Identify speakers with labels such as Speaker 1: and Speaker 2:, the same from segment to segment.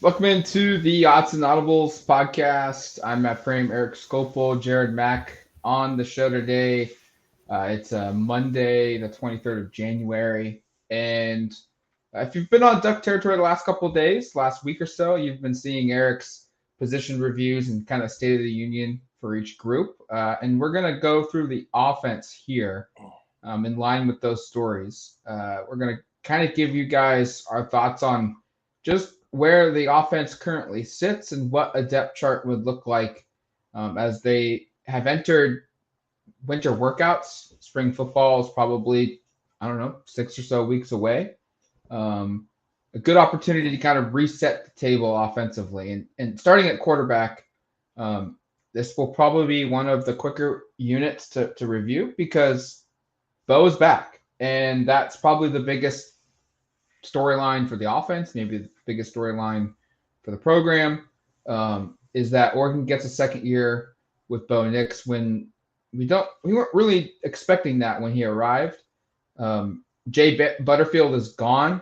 Speaker 1: Welcome into the Autzen Audibles Podcast. I'm Matt Frame, Eric Scopel, Jared Mack on the show today. It's Monday, the 23rd of January. And if you've been on Duck territory the last couple of days, last week or so, you've been seeing Eric's position reviews and kind of State of the Union for each group. And we're going to go through the offense here in line with those stories. We're going to kind of give you guys our thoughts on just where the offense currently sits and what a depth chart would look like as they have entered winter workouts. Spring football is probably, 6 or so weeks away. A good opportunity to kind of reset the table offensively. And starting at quarterback, this will probably be one of the quicker units to review because Bo's back. And that's probably the biggest storyline for the offense, maybe the biggest storyline for the program, is that Oregon gets a second year with Bo Nix when we weren't really expecting that when he arrived. Butterfield is gone.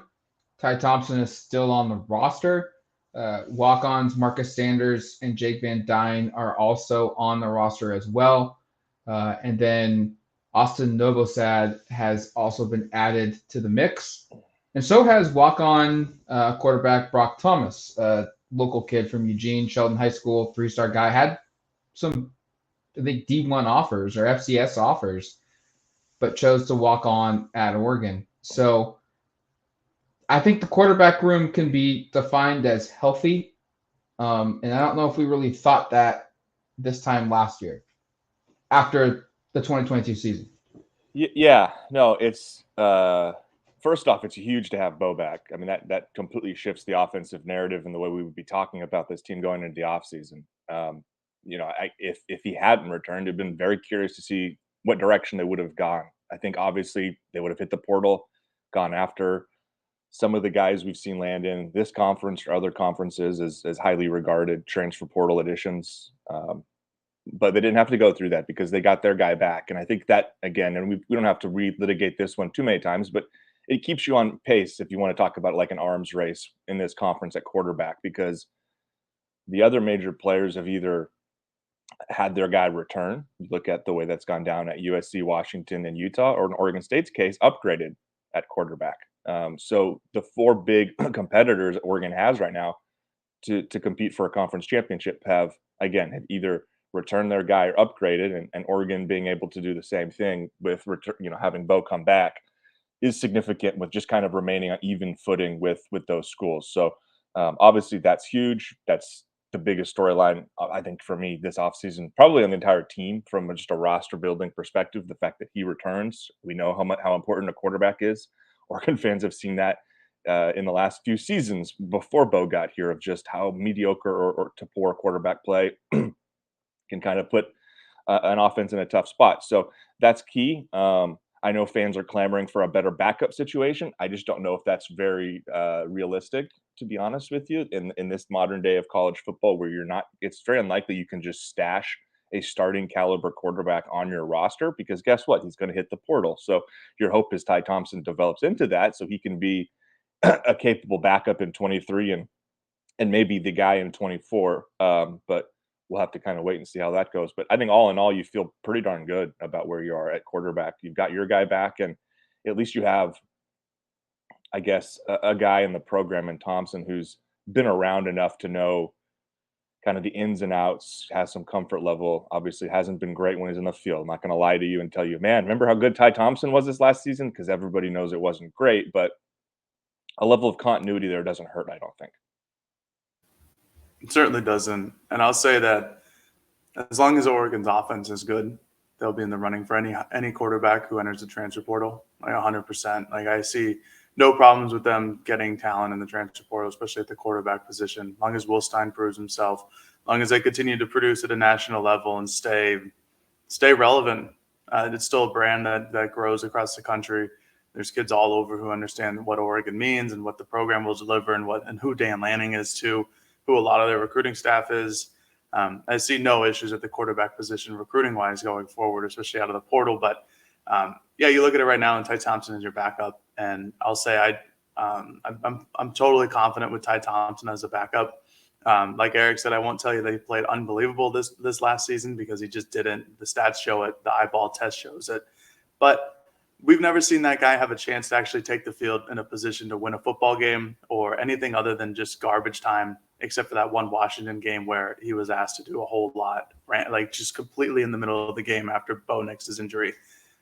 Speaker 1: Ty Thompson is still on the roster. Walk-ons Marcus Sanders and Jake Van Dyne are also on the roster as well. And then Austin Novosad has also been added to the mix. And so has walk-on quarterback Brock Thomas, a local kid from Eugene, Sheldon High School, three-star guy, had some, I think, D1 offers or FCS offers, but chose to walk on at Oregon. So I think the quarterback room can be defined as healthy. And I don't know if we really thought that this time last year after the 2022 season.
Speaker 2: Yeah, no, it's first off, it's huge to have Bo back. I mean, that completely shifts the offensive narrative and the way we would be talking about this team going into the offseason. If he hadn't returned, I'd been very curious to see what direction they would have gone. I think obviously they would have hit the portal, gone after some of the guys we've seen land in this conference or other conferences as highly regarded transfer portal additions. But they didn't have to go through that because they got their guy back. And I think that, again, and we don't have to relitigate this one too many times, but it keeps you on pace if you want to talk about like an arms race in this conference at quarterback, because the other major players have either had their guy return. You look at the way that's gone down at USC, Washington, and Utah, or in Oregon State's case, upgraded at quarterback. So the four big competitors Oregon has right now to compete for a conference championship have either returned their guy or upgraded, and Oregon being able to do the same thing with having Bo come back is significant, with just kind of remaining on even footing with those schools. So obviously that's huge. That's the biggest storyline, I think, for me this offseason, probably on the entire team from just a roster building perspective. The fact that he returns, we know how important a quarterback is. Oregon fans have seen that in the last few seasons before Bo got here, of just how mediocre or to poor quarterback play can kind of put an offense in a tough spot. So that's key. I know fans are clamoring for a better backup situation. I just don't know if that's very realistic, to be honest with you, in this modern day of college football, where it's very unlikely you can just stash a starting caliber quarterback on your roster, because guess what? He's going to hit the portal. So your hope is Ty Thompson develops into that so he can be a capable backup in 23 and maybe the guy in 24. But we'll have to kind of wait and see how that goes. But I think all in all, you feel pretty darn good about where you are at quarterback. You've got your guy back, and at least you have, I guess, a guy in the program in Thompson who's been around enough to know kind of the ins and outs, has some comfort level. Obviously hasn't been great when he's in the field. I'm not going to lie to you and tell you, man, remember how good Ty Thompson was this last season? Because everybody knows it wasn't great, but a level of continuity there doesn't hurt, I don't think.
Speaker 3: It certainly doesn't. And I'll say that as long as Oregon's offense is good, they'll be in the running for any quarterback who enters the transfer portal, like 100%. Like, I see no problems with them getting talent in the transfer portal, especially at the quarterback position, as long as Will Stein proves himself, as long as they continue to produce at a national level and stay relevant. It's still a brand that grows across the country. There's kids all over who understand what Oregon means and what the program will deliver, and who Dan Lanning is too, who a lot of their recruiting staff is. I see no issues at the quarterback position recruiting-wise going forward, especially out of the portal. But, you look at it right now, and Ty Thompson is your backup. And I'll say I'm totally confident with Ty Thompson as a backup. Like Eric said, I won't tell you that he played unbelievable this last season because he just didn't. The stats show it. The eyeball test shows it. But we've never seen that guy have a chance to actually take the field in a position to win a football game or anything other than just garbage time, except for that one Washington game where he was asked to do a whole lot, like just completely in the middle of the game after Bo Nix's injury.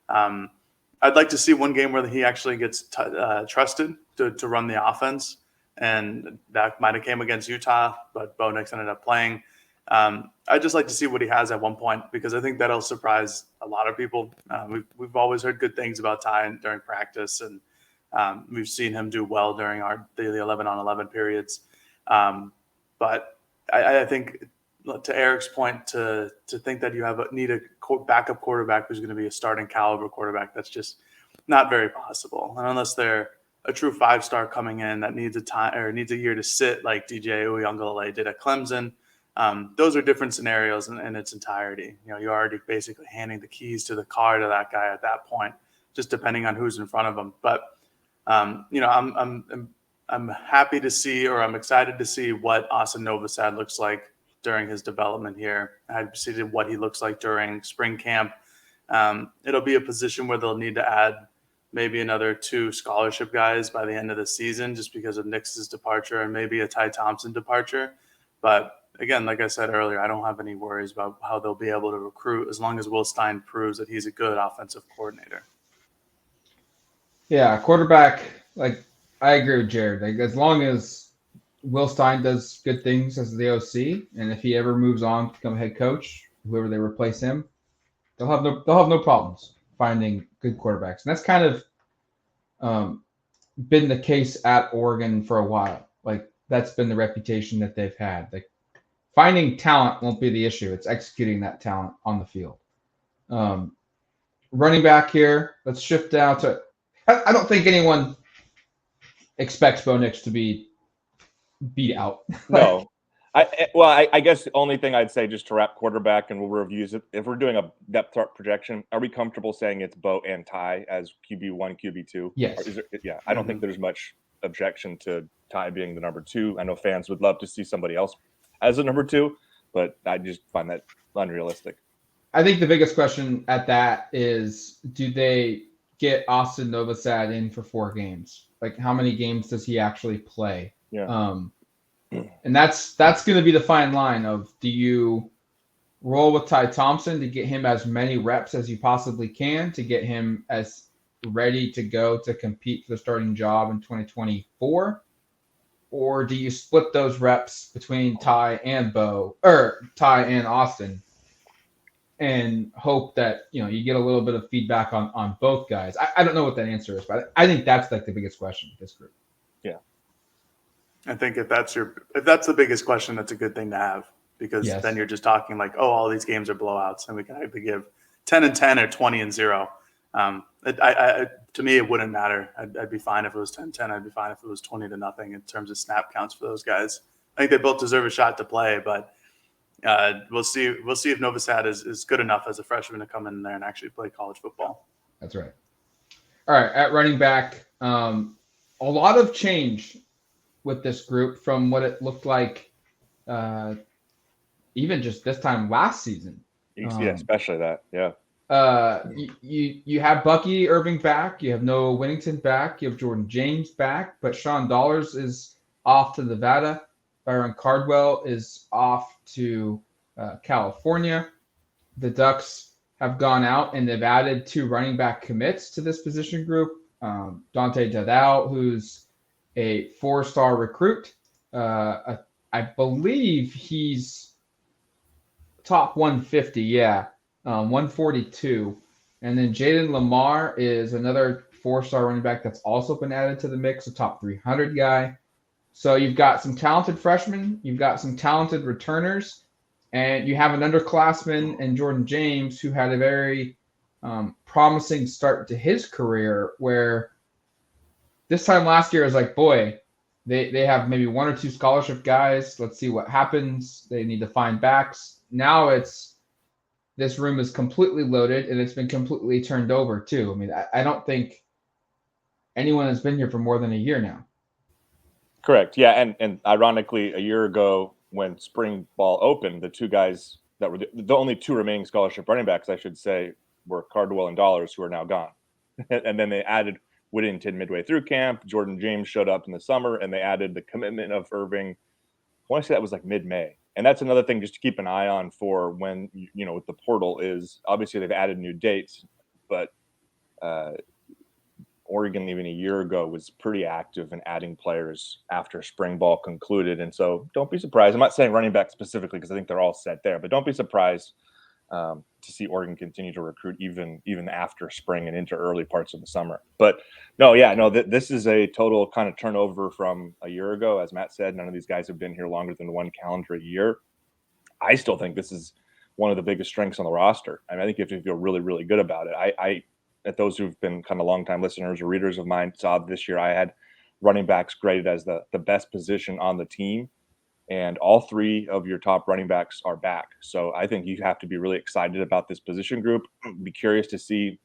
Speaker 3: I'd like to see one game where he actually gets trusted to run the offense, and that might have came against Utah, but Bo Nix ended up playing. I'd just like to see what he has at one point because I think that'll surprise a lot of people. We've always heard good things about Ty during practice, and we've seen him do well during the 11-on-11 periods. But I think, to Eric's point, to think that you need a backup quarterback who's going to be a starting caliber quarterback, that's just not very possible. And unless they're a true 5-star coming in that needs a year to sit like DJ Uiagalelei did at Clemson, those are different scenarios in its entirety. You're already basically handing the keys to the car to that guy at that point, just depending on who's in front of him. But I'm happy to see, or I'm excited to see what Autzen Novosad looks like during his development here. I've seen what he looks like during spring camp. It'll be a position where they'll need to add maybe another 2 scholarship guys by the end of the season just because of Nix's departure and maybe a Ty Thompson departure. But again, like I said earlier, I don't have any worries about how they'll be able to recruit as long as Will Stein proves that he's a good offensive coordinator.
Speaker 1: Yeah, quarterback, I agree with Jared. As long as Will Stein does good things as the OC, and if he ever moves on to become a head coach, whoever they replace him, they'll have no problems finding good quarterbacks. And that's kind of been the case at Oregon for a while. That's been the reputation that they've had. Finding talent won't be the issue. It's executing that talent on the field. Running back here, let's shift down to – I don't think anyone expects Bo Nix to be beat out.
Speaker 2: No. I guess the only thing I'd say, just to wrap quarterback, and we'll review it, if we're doing a depth chart projection, are we comfortable saying it's Bo and Ty as QB1, QB2?
Speaker 1: Yes.
Speaker 2: I don't think there's much objection to Ty being the number 2. I know fans would love to see somebody else as a number 2, but I just find that unrealistic.
Speaker 1: I think the biggest question at that is, do they get Autzen Novosad in for 4 games? How many games does he actually play?
Speaker 2: Yeah.
Speaker 1: And that's going to be the fine line of, do you roll with Ty Thompson to get him as many reps as you possibly can to get him as ready to go to compete for the starting job in 2024? Or do you split those reps between Ty and Austen and hope that, you get a little bit of feedback on both guys? I don't know what that answer is, but I think that's the biggest question with this group.
Speaker 2: Yeah.
Speaker 3: I think if that's the biggest question, that's a good thing to have, because then you're just talking all these games are blowouts and we can either give 10-10 or 20-0. To me, it wouldn't matter. I'd be fine if it was 10-10. I'd be fine if it was 20-0 in terms of snap counts for those guys. I think they both deserve a shot to play, but we'll see if Novosad is good enough as a freshman to come in there and actually play college football.
Speaker 1: That's right. All right, at running back, a lot of change with this group from what it looked like even just this time last season.
Speaker 2: Especially that. Yeah.
Speaker 1: You have Bucky Irving back. You have Noah Winnington back. You have Jordan James back. But Sean Dollars is off to Nevada. Byron Cardwell is off to California. The Ducks have gone out and they've added 2 running back commits to this position group. Dante Dadao, who's a 4-star recruit. I believe he's top 150. Yeah. 142. And then Jaden Lamar is another 4-star running back that's also been added to the mix, a top 300 guy. So you've got some talented freshmen, you've got some talented returners, and you have an underclassman in Jordan James who had a very promising start to his career, where this time last year is they have maybe 1 or 2 scholarship guys. Let's see what happens. They need to find backs. Now this room is completely loaded and it's been completely turned over too. I mean, I don't think anyone that's been here for more than a year now.
Speaker 2: Correct. Yeah, and ironically, a year ago when spring ball opened, the two guys that were the only two remaining scholarship running backs, I should say, were Cardwell and Dollars, who are now gone. And then they added Whittington midway through camp. Jordan James showed up in the summer, and they added the commitment of Irving. I want to say that was like mid-May. And that's another thing just to keep an eye on for when, with the portal is obviously they've added new dates, but Oregon even a year ago was pretty active in adding players after spring ball concluded. And so don't be surprised. I'm not saying running back specifically because I think they're all set there, but don't be surprised to see Oregon continue to recruit even after spring and into early parts of the summer. But this is a total kind of turnover from a year ago. As Matt said, none of these guys have been here longer than one calendar year. I still think this is one of the biggest strengths on the roster. I mean, I think you have to feel really, really good about it. I at those who've been kind of longtime listeners or readers of mine saw this year I had running backs graded as the best position on the team. And all three of your top running backs are back. So I think you have to be really excited about this position group. Be curious to see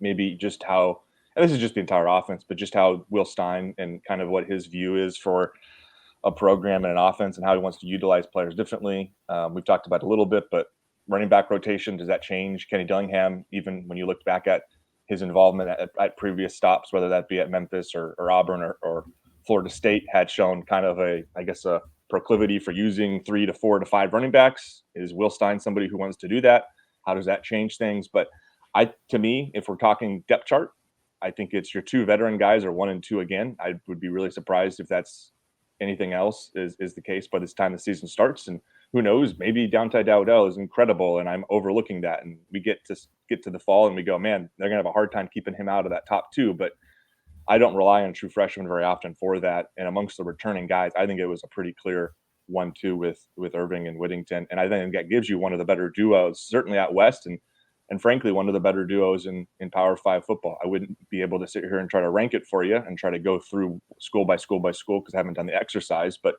Speaker 2: maybe just how, and this is just the entire offense, but just how Will Stein and kind of what his view is for a program and an offense and how he wants to utilize players differently. We've talked about it a little bit, but running back rotation, does that change? Kenny Dillingham, even when you look back at his involvement at previous stops, whether that be at Memphis or Auburn or Florida State, had shown kind of a proclivity for using 3 to 4 to 5 running backs. Is Will Stein somebody who wants to do that? How does that change things? But to me, if we're talking depth chart, I think it's your two veteran guys or 1 and 2 again. I would be really surprised if that's anything else is the case by this time the season starts. And who knows, maybe Dante Dowdell is incredible and I'm overlooking that. And we get to the fall and we go, man, they're going to have a hard time keeping him out of that top 2. But I don't rely on true freshmen very often for that. And amongst the returning guys, I think it was a pretty clear 1-2 with Irving and Whittington. And I think that gives you one of the better duos, certainly out West, and frankly, one of the better duos in Power 5 football. I wouldn't be able to sit here and try to rank it for you and try to go through school by school by school because I haven't done the exercise. But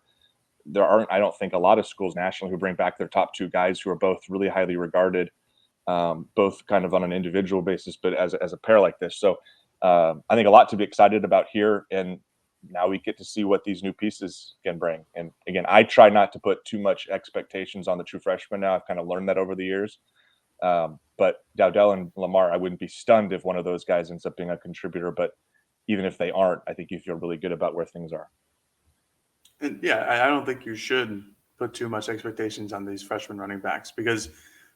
Speaker 2: there aren't, I don't think, a lot of schools nationally who bring back their top 2 guys who are both really highly regarded, both kind of on an individual basis, but as a pair like this. So I think a lot to be excited about here. And now we get to see what these new pieces can bring. And again, I try not to put too much expectations on the true freshmen now. I've kind of learned that over the years. But Dowdell and Lamar, I wouldn't be stunned if one of those guys ends up being a contributor. But even if they aren't, I think you feel really good about where things are.
Speaker 3: And yeah, I don't think you should put too much expectations on these freshman running backs because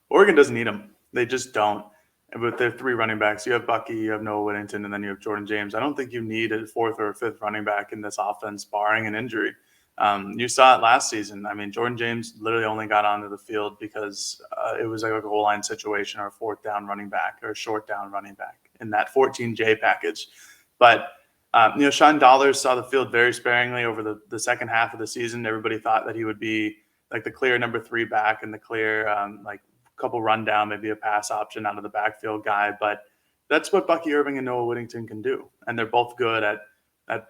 Speaker 3: Oregon doesn't need them. They just don't. And with their 3 running backs, you have Bucky, you have Noah Whittington, and then you have Jordan James. I don't think you need a 4th or a 5th running back in this offense, barring an injury. You saw it last season. I mean, Jordan James literally only got onto the field because it was like a goal line situation or a 4th down running back or a short down running back in that 14J package. But, Sean Dollars saw the field very sparingly over the second half of the season. Everybody thought that he would be like the clear number 3 back and the clear couple rundown, maybe a pass option out of the backfield guy. But that's what Bucky Irving and Noah Whittington can do. And they're both good at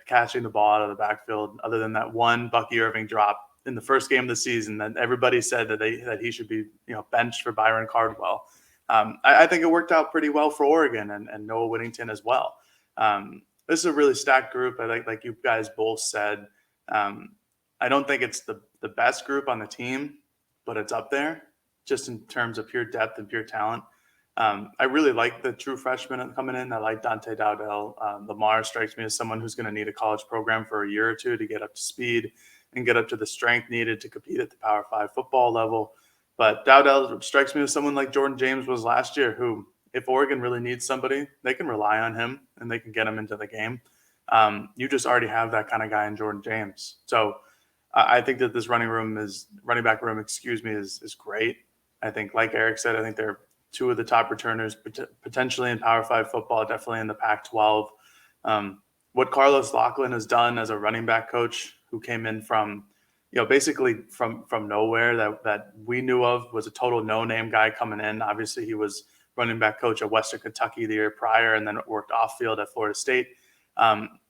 Speaker 3: catching the ball out of the backfield, other than that one Bucky Irving drop in the first game of the season that everybody said that he should be benched for Byron Cardwell. I think it worked out pretty well for Oregon and Noah Whittington as well. This is a really stacked group. I like you guys both said. I don't think it's the best group on the team, but it's up there just in terms of pure depth and pure talent. I really like the true freshmen coming in. I like Dante Dowdell. Lamar strikes me as someone who's going to need a college program for a year or 2 to get up to speed and get up to the strength needed to compete at the Power 5 football level. But Dowdell strikes me as someone like Jordan James was last year, who, if Oregon really needs somebody, they can rely on him and they can get him into the game. You just already have that kind of guy in Jordan James. So I think that this running back room is great. I think, like Eric said, I think they're 2 of the top returners potentially in Power 5 football, definitely in the Pac-12. What Carlos Lachlan has done as a running back coach who came in from, basically from nowhere that we knew of, was a total no-name guy coming in. Obviously, he was running back coach at Western Kentucky the year prior and then worked off field at Florida State.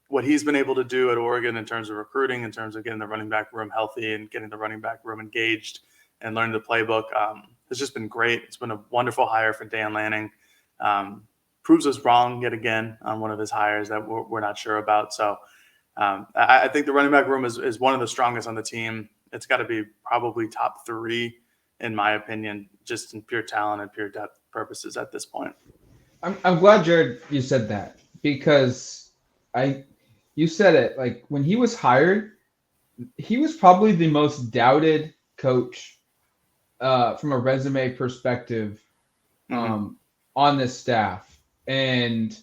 Speaker 3: What he's been able to do at Oregon in terms of recruiting, in terms of getting the running back room healthy and getting the running back room engaged and learning the playbook, has just been great. It's been a wonderful hire for Dan Lanning. proves us wrong yet again on one of his hires that we're not sure about. So I think the running back room is one of the strongest on the team. It's got to be probably top 3, in my opinion, just in pure talent and pure depth purposes at this point.
Speaker 1: I'm glad, Jared, you said that, because you said it, like, when he was hired, he was probably the most doubted coach from a resume perspective on this staff and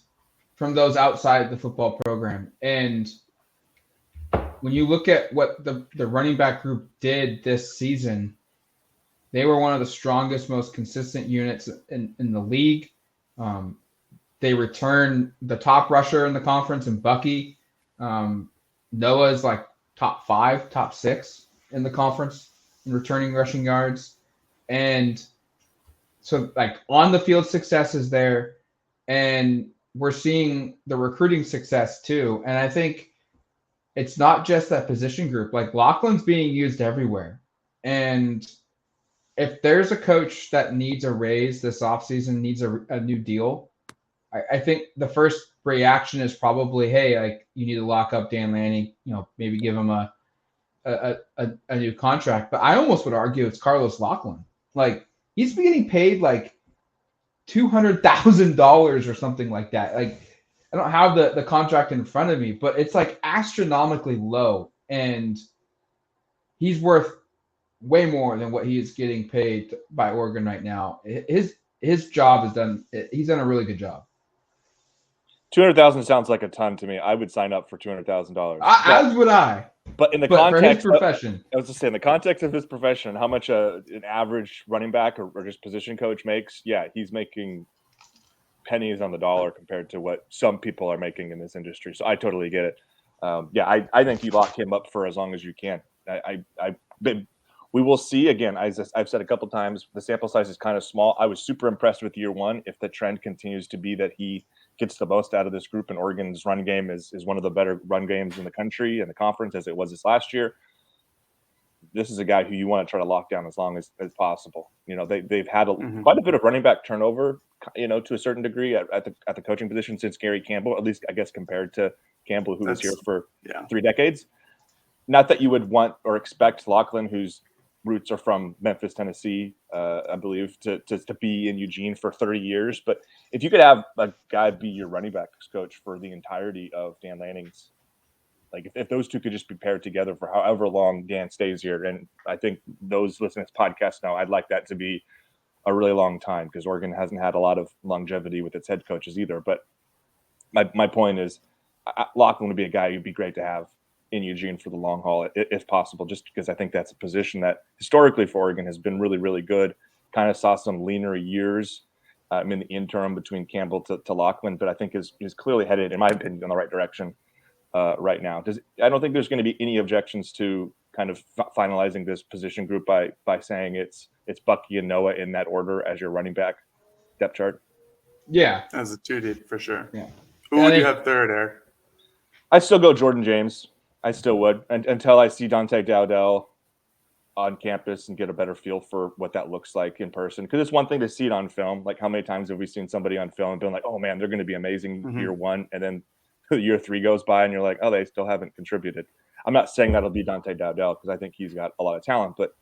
Speaker 1: from those outside the football program. And when you look at what the running back group did this season, they were one of the strongest, most consistent units in the league. They returned the top rusher in the conference in Bucky. Noah's like top 5, top 6 in the conference in returning rushing yards. And so, like, on the field success is there, and we're seeing the recruiting success too. And I think it's not just that position group. Like, Laughlin's being used everywhere. And if there's a coach that needs a raise this offseason, needs a new deal, I think the first reaction is probably, hey, like, you need to lock up Dan Lanning, maybe give him a new contract. But I almost would argue it's Carlos Laughlin. Like, he's getting paid like $200,000 or something like that. Like, I don't have the contract in front of me, but it's like astronomically low, and he's worth way more than what he is getting paid by Oregon right now. His job is done. He's done a really good job.
Speaker 2: $200,000 sounds like a ton to me. I would sign up for $200,000.
Speaker 1: As would I.
Speaker 2: But in the context
Speaker 1: for his profession,
Speaker 2: I was just saying, the context of his profession, how much an average running back or just position coach makes, yeah, he's making pennies on the dollar compared to what some people are making in this industry. So I totally get it. I think you lock him up for as long as you can. We will see. Again, as I've said a couple times, the sample size is kind of small. I was super impressed with year 1. If the trend continues to be that he gets the most out of this group, and Oregon's run game is one of the better run games in the country and the conference, as it was this last year, this is a guy who you want to try to lock down as long as possible. They've had quite a bit of running back turnover, to a certain degree at the coaching position since Gary Campbell, at least I guess compared to Campbell, who was here for 3 decades. Not that you would want or expect Laughlin, whose roots are from Memphis, Tennessee, I believe, to be in Eugene for 30 years. But if you could have a guy be your running backs coach for the entirety of Dan Lanning's, like if those two could just be paired together for however long Dan stays here, and I think those listening to this podcast now, I'd like that to be a really long time, because Oregon hasn't had a lot of longevity with its head coaches either. But my point is, Laughlin would be a guy who'd be great to have in Eugene for the long haul, if possible, just because I think that's a position that historically for Oregon has been really, really good. Kind of saw some leaner years in the interim between Campbell to Laughlin, but I think is clearly headed, in my opinion, in the right direction right now. I don't think there's going to be any objections to kind of finalizing this position group by saying it's Bucky and Noah in that order as your running back depth chart.
Speaker 1: Yeah,
Speaker 3: as a 2 deep for sure.
Speaker 1: Yeah.
Speaker 3: Who would you have third, Eric?
Speaker 2: I still go Jordan James. I still would, until I see Dante Dowdell on campus and get a better feel for what that looks like in person. Because it's one thing to see it on film. Like, how many times have we seen somebody on film and been like, oh man, they're going to be amazing year 1, and then year 3 goes by and you're like, oh, they still haven't contributed. I'm not saying that'll be Dante Dowdell, because I think he's got a lot of talent, but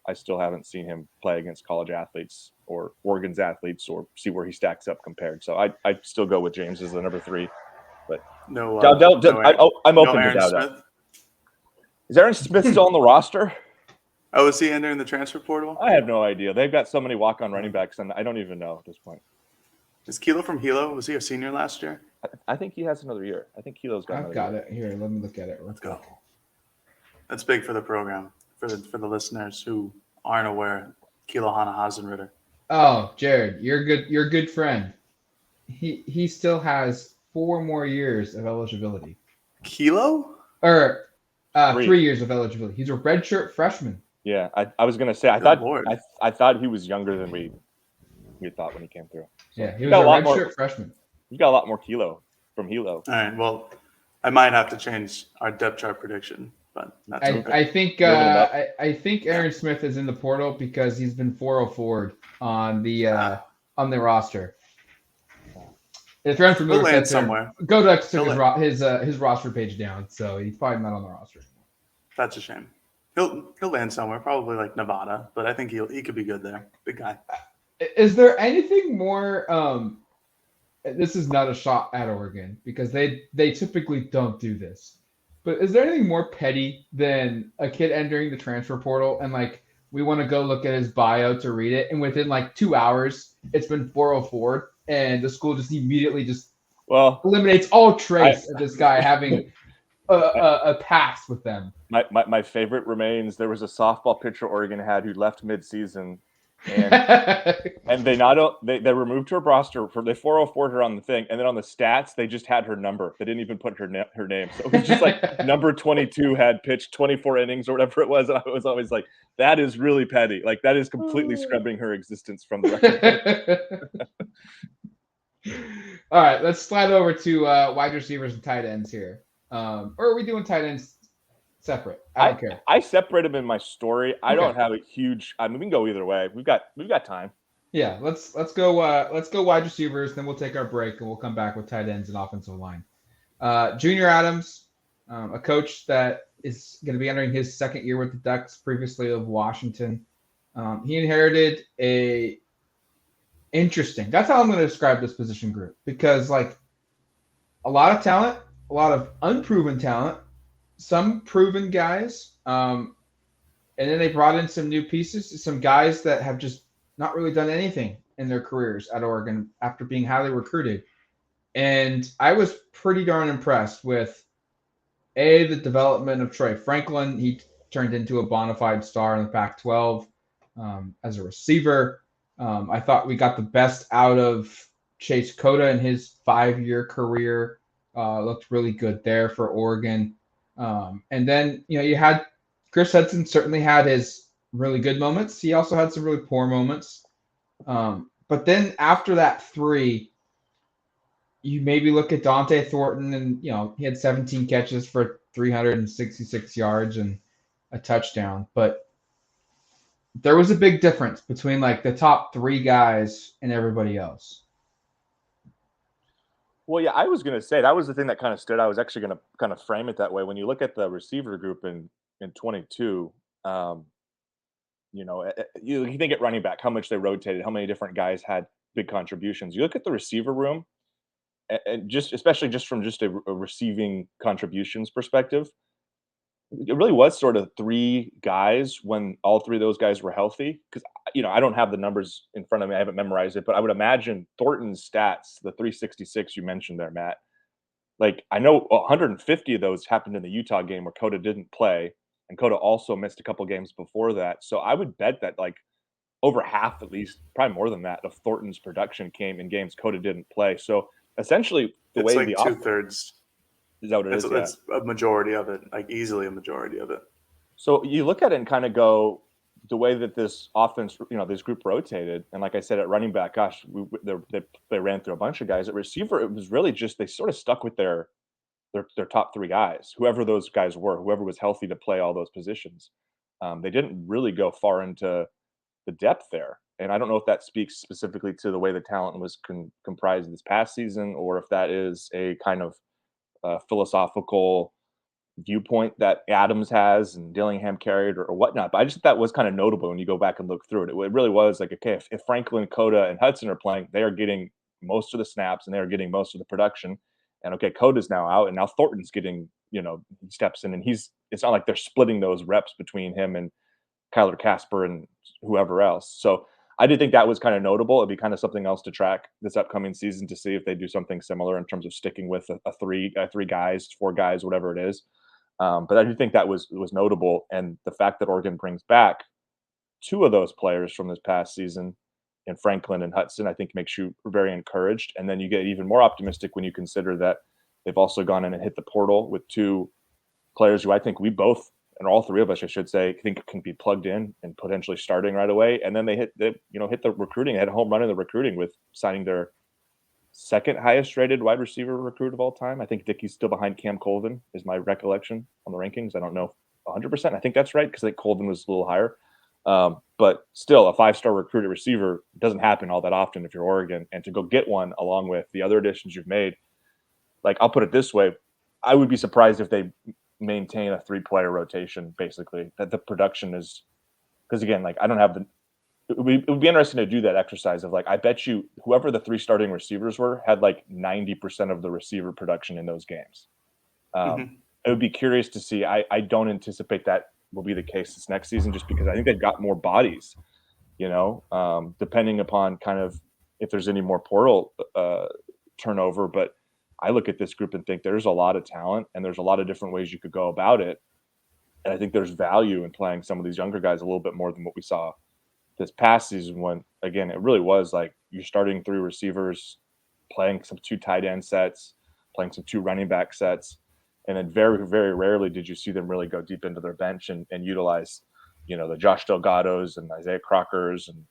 Speaker 2: I still haven't seen him play against college athletes or Oregon's athletes or see where he stacks up compared. So I'd still go with James as the number 3. But Dowdell, I'm open to Dowdell.
Speaker 3: Smith?
Speaker 2: Is Aaron Smith still on the roster?
Speaker 3: Oh, is he entering the transfer portal?
Speaker 2: I have no idea. They've got so many walk-on running backs, and I don't even know at this point.
Speaker 3: Is Kilo from Hilo? Was he a senior last year?
Speaker 2: I think he has another year. I think Kilo's got
Speaker 1: I've got it here. Let me look at it.
Speaker 3: Let's go. That's big for the program, for the listeners who aren't aware. Kilo Hasenritter.
Speaker 1: Oh, Jared, you're good. You're a good friend. He still has 4 more years of eligibility.
Speaker 3: Kilo?
Speaker 1: Or 3 years of eligibility. He's a redshirt freshman.
Speaker 2: Yeah, I was gonna say I thought he was younger than we thought when he came through. So
Speaker 1: yeah, he was a redshirt freshman.
Speaker 2: He's got a lot more Kilo from Hilo.
Speaker 3: All right, well, I might have to change our depth chart prediction, but that's okay.
Speaker 1: I think Aaron Smith is in the portal because he's been 404'd on the roster. If you're unfamiliar
Speaker 3: He'll
Speaker 1: with
Speaker 3: land
Speaker 1: that term,
Speaker 3: somewhere.
Speaker 1: go to took
Speaker 3: He'll
Speaker 1: his roster page down, so he's probably not on the roster anymore.
Speaker 3: That's a shame. He'll land somewhere, probably like Nevada, but I think he could be good there. Big guy.
Speaker 1: Is there anything more? This is not a shot at Oregon because they typically don't do this. But is there anything more petty than a kid entering the transfer portal and like we want to go look at his bio to read it, and within like 2 hours it's been 404, and the school just immediately just eliminates all trace of this guy having a past with them.
Speaker 2: My favorite remains. There was a softball pitcher Oregon had who left mid-season, and they removed her roster for they 404'd her on the thing, and then on the stats they just had her number. They didn't even put her name, so it was just like number 22 had pitched 24 innings or whatever it was. And I was always like, that is really petty. Like that is completely scrubbing her existence from the record.
Speaker 1: All right, let's slide over to wide receivers and tight ends here. Or are we doing tight ends separate? I don't care.
Speaker 2: I separate them in my story. I don't have a huge. I mean, we can go either way. We've got time.
Speaker 1: Yeah, let's go wide receivers. Then we'll take our break and we'll come back with tight ends and offensive line. Junior Adams, a coach that is going to be entering his second year with the Ducks, previously of Washington. He inherited a interesting. That's how I'm going to describe this position group, because like a lot of talent, a lot of unproven talent, some proven guys, and then they brought in some new pieces, some guys that have just not really done anything in their careers at Oregon after being highly recruited. And I was pretty darn impressed with the development of Troy Franklin. He turned into a bona fide star in the Pac-12 as a receiver. I thought we got the best out of Chase Cota in his 5-year career. Looked really good there for Oregon. And then, you had Chris Hudson certainly had his really good moments. He also had some really poor moments. But then after that 3, you maybe look at Dante Thornton, and, he had 17 catches for 366 yards and a touchdown. But there was a big difference between like the top 3 guys and everybody else.
Speaker 2: Well, yeah, I was going to say that was the thing that kind of stood out. I was actually going to kind of frame it that way. When you look at the receiver group in 22, you think at running back, how much they rotated, how many different guys had big contributions. You look at the receiver room, and especially from a receiving contributions perspective, it really was sort of 3 guys when all 3 of those guys were healthy. Because I don't have the numbers in front of me, I haven't memorized it, but I would imagine Thornton's stats, the 366 you mentioned there, Matt. Like I know 150 of those happened in the Utah game where Cota didn't play, and Cota also missed a couple games before that. So I would bet that like over half, at least, probably more than that, of Thornton's production came in games Cota didn't play. So essentially, the way
Speaker 3: like
Speaker 2: the
Speaker 3: 2/3.
Speaker 2: Is that what it is?
Speaker 3: It's a majority of it, like easily a majority of it.
Speaker 2: So you look at it and kind of go, the way that this offense, this group rotated, and like I said, at running back, gosh, they ran through a bunch of guys. At receiver, it was really just they sort of stuck with their top 3 guys, whoever those guys were, whoever was healthy to play all those positions. They didn't really go far into the depth there. And I don't know if that speaks specifically to the way the talent was comprised this past season, or if that is a kind of philosophical viewpoint that Adams has and Dillingham carried or whatnot. But I just think that was kind of notable when you go back and look through it. It really was like, okay, if Franklin, Cota, and Hudson are playing, they are getting most of the snaps and they are getting most of the production. And okay, Coda's now out, and now Thornton's getting, he steps in, and it's not like they're splitting those reps between him and Kyler Casper and whoever else. So I did think that was kind of notable. It'd be kind of something else to track this upcoming season to see if they do something similar in terms of sticking with a 3 guys, 4 guys, whatever it is. But I do think that was notable. And the fact that Oregon brings back 2 of those players from this past season in Franklin and Hudson, I think makes you very encouraged. And then you get even more optimistic when you consider that they've also gone in and hit the portal with 2 players who I think we both, and all 3 of us, I should say, think can be plugged in and potentially starting right away. And then they hit the recruiting, they had a home run in the recruiting with signing their 2nd highest rated wide receiver recruit of all time. I think Dickey's still behind Cam Colvin, is my recollection on the rankings. I don't know 100%. I think that's right, because I think Colvin was a little higher. But still, a 5-star recruited receiver doesn't happen all that often if you're Oregon. And to go get one along with the other additions you've made, like, I'll put it this way, I would be surprised if they maintain a 3-player rotation, basically, that the production is – because, again, like, I don't have the – it would be interesting to do that exercise of, like, I bet you whoever the 3 starting receivers were had, like, 90% of the receiver production in those games. It would be curious to see. I don't anticipate that will be the case this next season, just because I think they've got more bodies, depending upon kind of if there's any more portal turnover. But I look at this group and think there's a lot of talent and there's a lot of different ways you could go about it. And I think there's value in playing some of these younger guys a little bit more than what we saw this past season, when, again, it really was like you're starting 3 receivers, playing some 2 tight end sets, playing some 2 running back sets. And then very, very rarely did you see them really go deep into their bench and utilize, the Josh Delgados and Isaiah Crockers and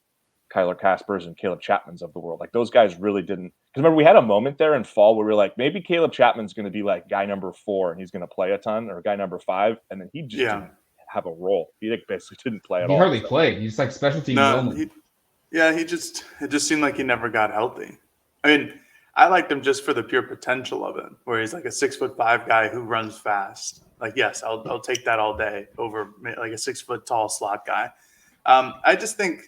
Speaker 2: Kyler Caspers and Caleb Chapmans of the world. Like, those guys really didn't. Because remember, we had a moment there in fall where we were like, maybe Caleb Chapman's going to be like guy number 4 and he's going to play a ton, or guy number 5. And then he just didn't have a role. He basically didn't play at all.
Speaker 1: He hardly played. He's like specialty.
Speaker 3: It just seemed like he never got healthy. I mean, I liked him just for the pure potential of it, where he's like a 6'5" guy who runs fast. Like, yes, I'll take that all day over like a 6 foot tall slot guy. I just think,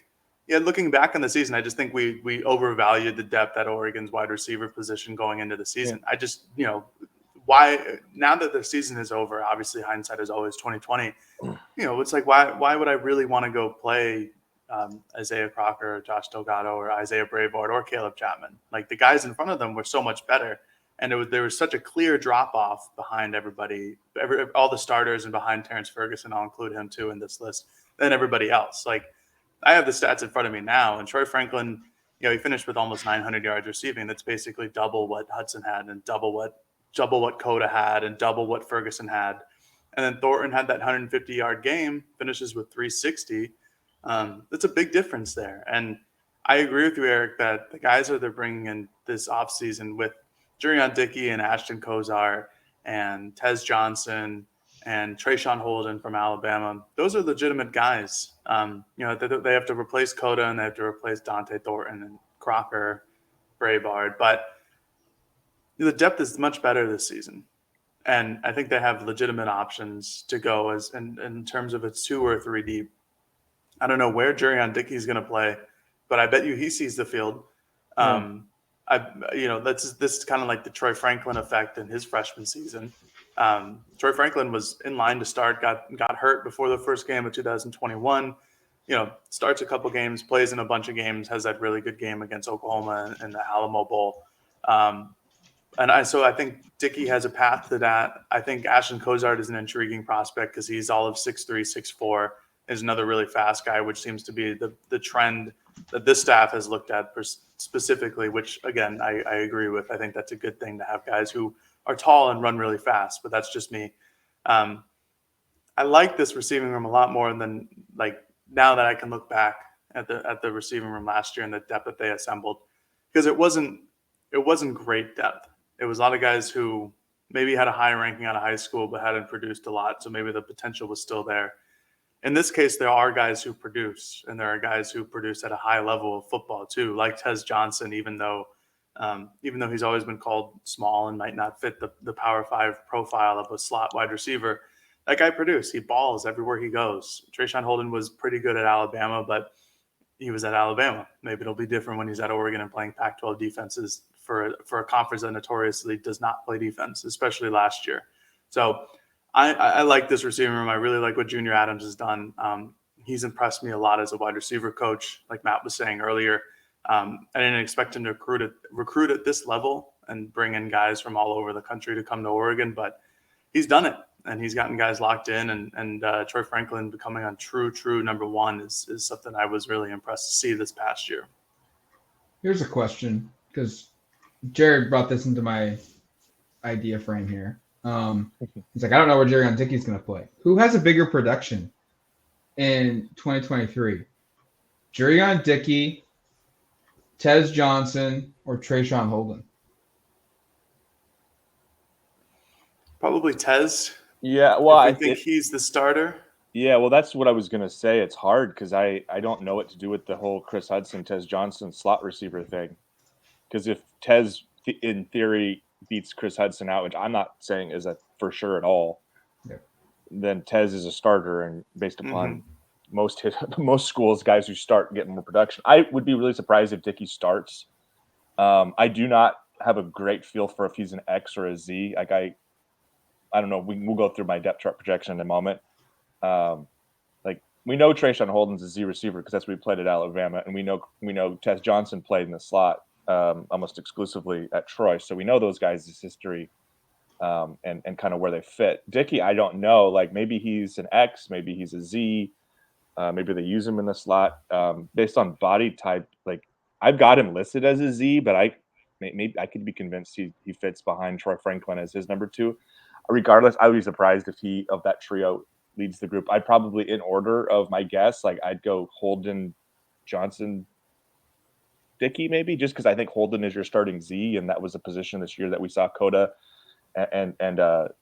Speaker 3: looking back on the season, I just think we overvalued the depth at Oregon's wide receiver position going into the season. I just, why, now that the season is over, obviously hindsight is always 2020. It's like, why would I really want to go play Isaiah Crocker or Josh Delgado or Isaiah Bravard or Caleb Chapman? Like, the guys in front of them were so much better. And there was such a clear drop off behind everybody, all the starters, and behind Terrence Ferguson. I'll include him too in this list, than everybody else. Like, I have the stats in front of me now, and Troy Franklin, he finished with almost 900 yards receiving. That's basically double what Hudson had, and double what Coda had, and double what Ferguson had. And then Thornton had that 150-yard game, finishes with 360. That's a big difference there. And I agree with you, Eric, that the guys that they're bringing in this offseason with Jurion Dickey and Ashton Kozar and Tez Johnson and Trayshawn Holden from Alabama, those are legitimate guys. They have to replace Coda, and they have to replace Dante Thornton and Crocker, Bravard. But the depth is much better this season. And I think they have legitimate options to go in terms of it's 2 or 3 deep. I don't know where Jurion Dickey is going to play, but I bet you he sees the field. This is kind of like the Troy Franklin effect in his freshman season. Troy Franklin was in line to start, got hurt before the first game of 2021. Starts a couple games, plays in a bunch of games, has that really good game against Oklahoma in the Alamo Bowl. So I think Dickey has a path to that. I think Ashton Kozart is an intriguing prospect because he's all of 6'3", 6'4", is another really fast guy, which seems to be the trend that this staff has looked at specifically, which, again, I agree with. I think that's a good thing to have guys who are tall and run really fast, but that's just me. I like this receiving room a lot more than, like, now that I can look back at the receiving room last year and the depth that they assembled, because it wasn't great depth. It was a lot of guys who maybe had a high ranking out of high school but hadn't produced a lot, so maybe the potential was still there. In this case, there are guys who produce, and there are guys who produce at a high level of football too, like Tez Johnson, even though he's always been called small and might not fit the Power 5 profile of a slot wide receiver. That guy produced. He balls everywhere he goes. Trayshawn Holden was pretty good at Alabama, but he was at Alabama. Maybe it'll be different when he's at Oregon and playing Pac-12 defenses for a conference that notoriously does not play defense, especially last year. So I like this receiving room. I really like what Junior Adams has done. He's impressed me a lot as a wide receiver coach, like Matt was saying earlier. I didn't expect him to recruit at this level and bring in guys from all over the country to come to Oregon, but he's done it, and he's gotten guys locked in. And Troy Franklin becoming on true number 1 is something I was really impressed to see this past year.
Speaker 1: Here's a question, because Jared brought this into my idea frame here. He's like, I don't know where Jurion Dickey's going to play. Who has a bigger production in 2023? Jurion Dickey, Tez Johnson, or Trayshawn Holden?
Speaker 3: Probably Tez.
Speaker 2: Yeah, well,
Speaker 3: I think he's the starter.
Speaker 2: Yeah, well, that's what I was going to say. It's hard because I don't know what to do with the whole Chris Hudson, Tez Johnson slot receiver thing. Because if Tez, in theory, beats Chris Hudson out, which I'm not saying is a for sure at all, then Tez is a starter. And based upon most schools, guys who start getting more production, I would be really surprised if Dickey starts. I do not have a great feel for if he's an X or a Z. Like I don't know. We'll go through my depth chart projection in a moment. Like we know Trayshawn Holden's a Z receiver because that's what we played at Alabama, and we know Tez Johnson played in the slot almost exclusively at Troy, so we know those guys' history and kind of where they fit. Dickey, I don't know. Like maybe he's an X, maybe he's a Z, maybe they use him in the slot based on body type. Like I've got him listed as a Z, but maybe I could be convinced he fits behind Troy Franklin as his number 2. Regardless, I would be surprised if he of that trio leads the group. I'd probably, in order of my guess, like I'd go Holden, Johnson, Dickey, maybe, just because I think Holden is your starting Z, and that was a position this year that we saw Coda and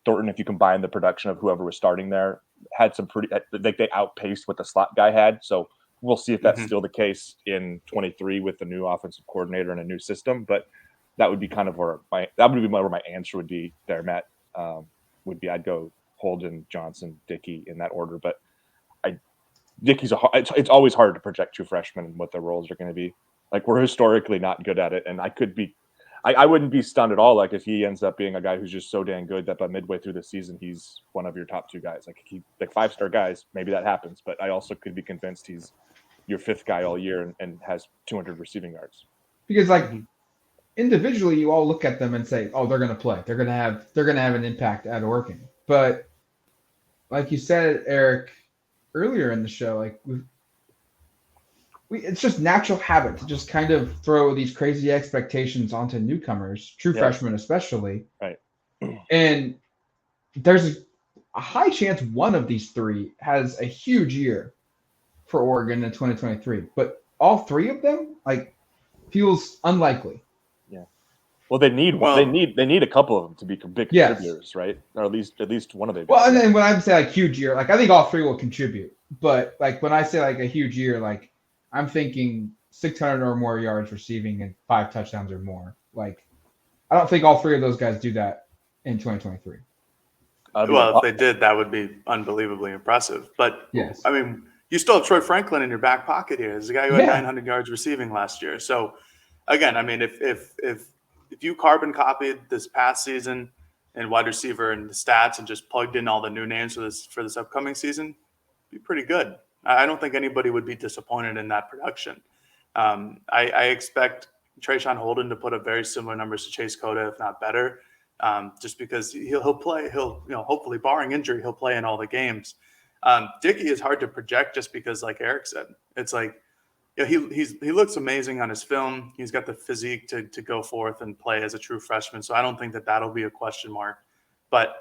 Speaker 2: Thornton. If you combine the production of whoever was starting there, had some pretty like they outpaced what the slot guy had. So we'll see if that's still the case in 23 with the new offensive coordinator and a new system. But that would be kind of where my answer would be there, Matt. Would be I'd go Holden, Johnson, Dickey in that order. But Dickey's it's always hard to project true freshmen and what their roles are going to be. Like we're historically not good at it, and I wouldn't be stunned at all. Like if he ends up being a guy who's just so dang good that by midway through the season he's one of your top 2 guys. Like 5-star guys, maybe that happens. But I also could be convinced he's your 5th guy all year and has 200 receiving yards.
Speaker 1: Because individually, you all look at them and say, "Oh, they're going to play. They're going to have an impact at Oregon." But like you said, Eric, earlier in the show, like it's just natural habit to just kind of throw these crazy expectations onto newcomers, true freshmen especially.
Speaker 2: Right.
Speaker 1: And there's a high chance one of these 3 has a huge year for Oregon in 2023, but all 3 of them feels unlikely.
Speaker 2: Yeah. Well, they need one. They need a couple of them to be big contributors, right? Or at least one of them.
Speaker 1: Well, and then when I say huge year, I think all 3 will contribute. But when I say a huge year, I'm thinking 600 or more yards receiving and 5 touchdowns or more. I don't think all 3 of those guys do that in 2023.
Speaker 3: Well, if they did, that would be unbelievably impressive. But yes, I mean, you still have Troy Franklin in your back pocket here. There's a guy who had 900 yards receiving last year. So again, I mean, if you carbon copied this past season and wide receiver and the stats and just plugged in all the new names for this upcoming season, it'd be pretty good. I don't think anybody would be disappointed in that production. I expect Trayshawn Holden to put up very similar numbers to Chase Cota, if not better, just because he'll play. Hopefully, barring injury, he'll play in all the games. Dickey is hard to project just because, like Eric said, it's he looks amazing on his film. He's got the physique to go forth and play as a true freshman. So I don't think that'll be a question mark. But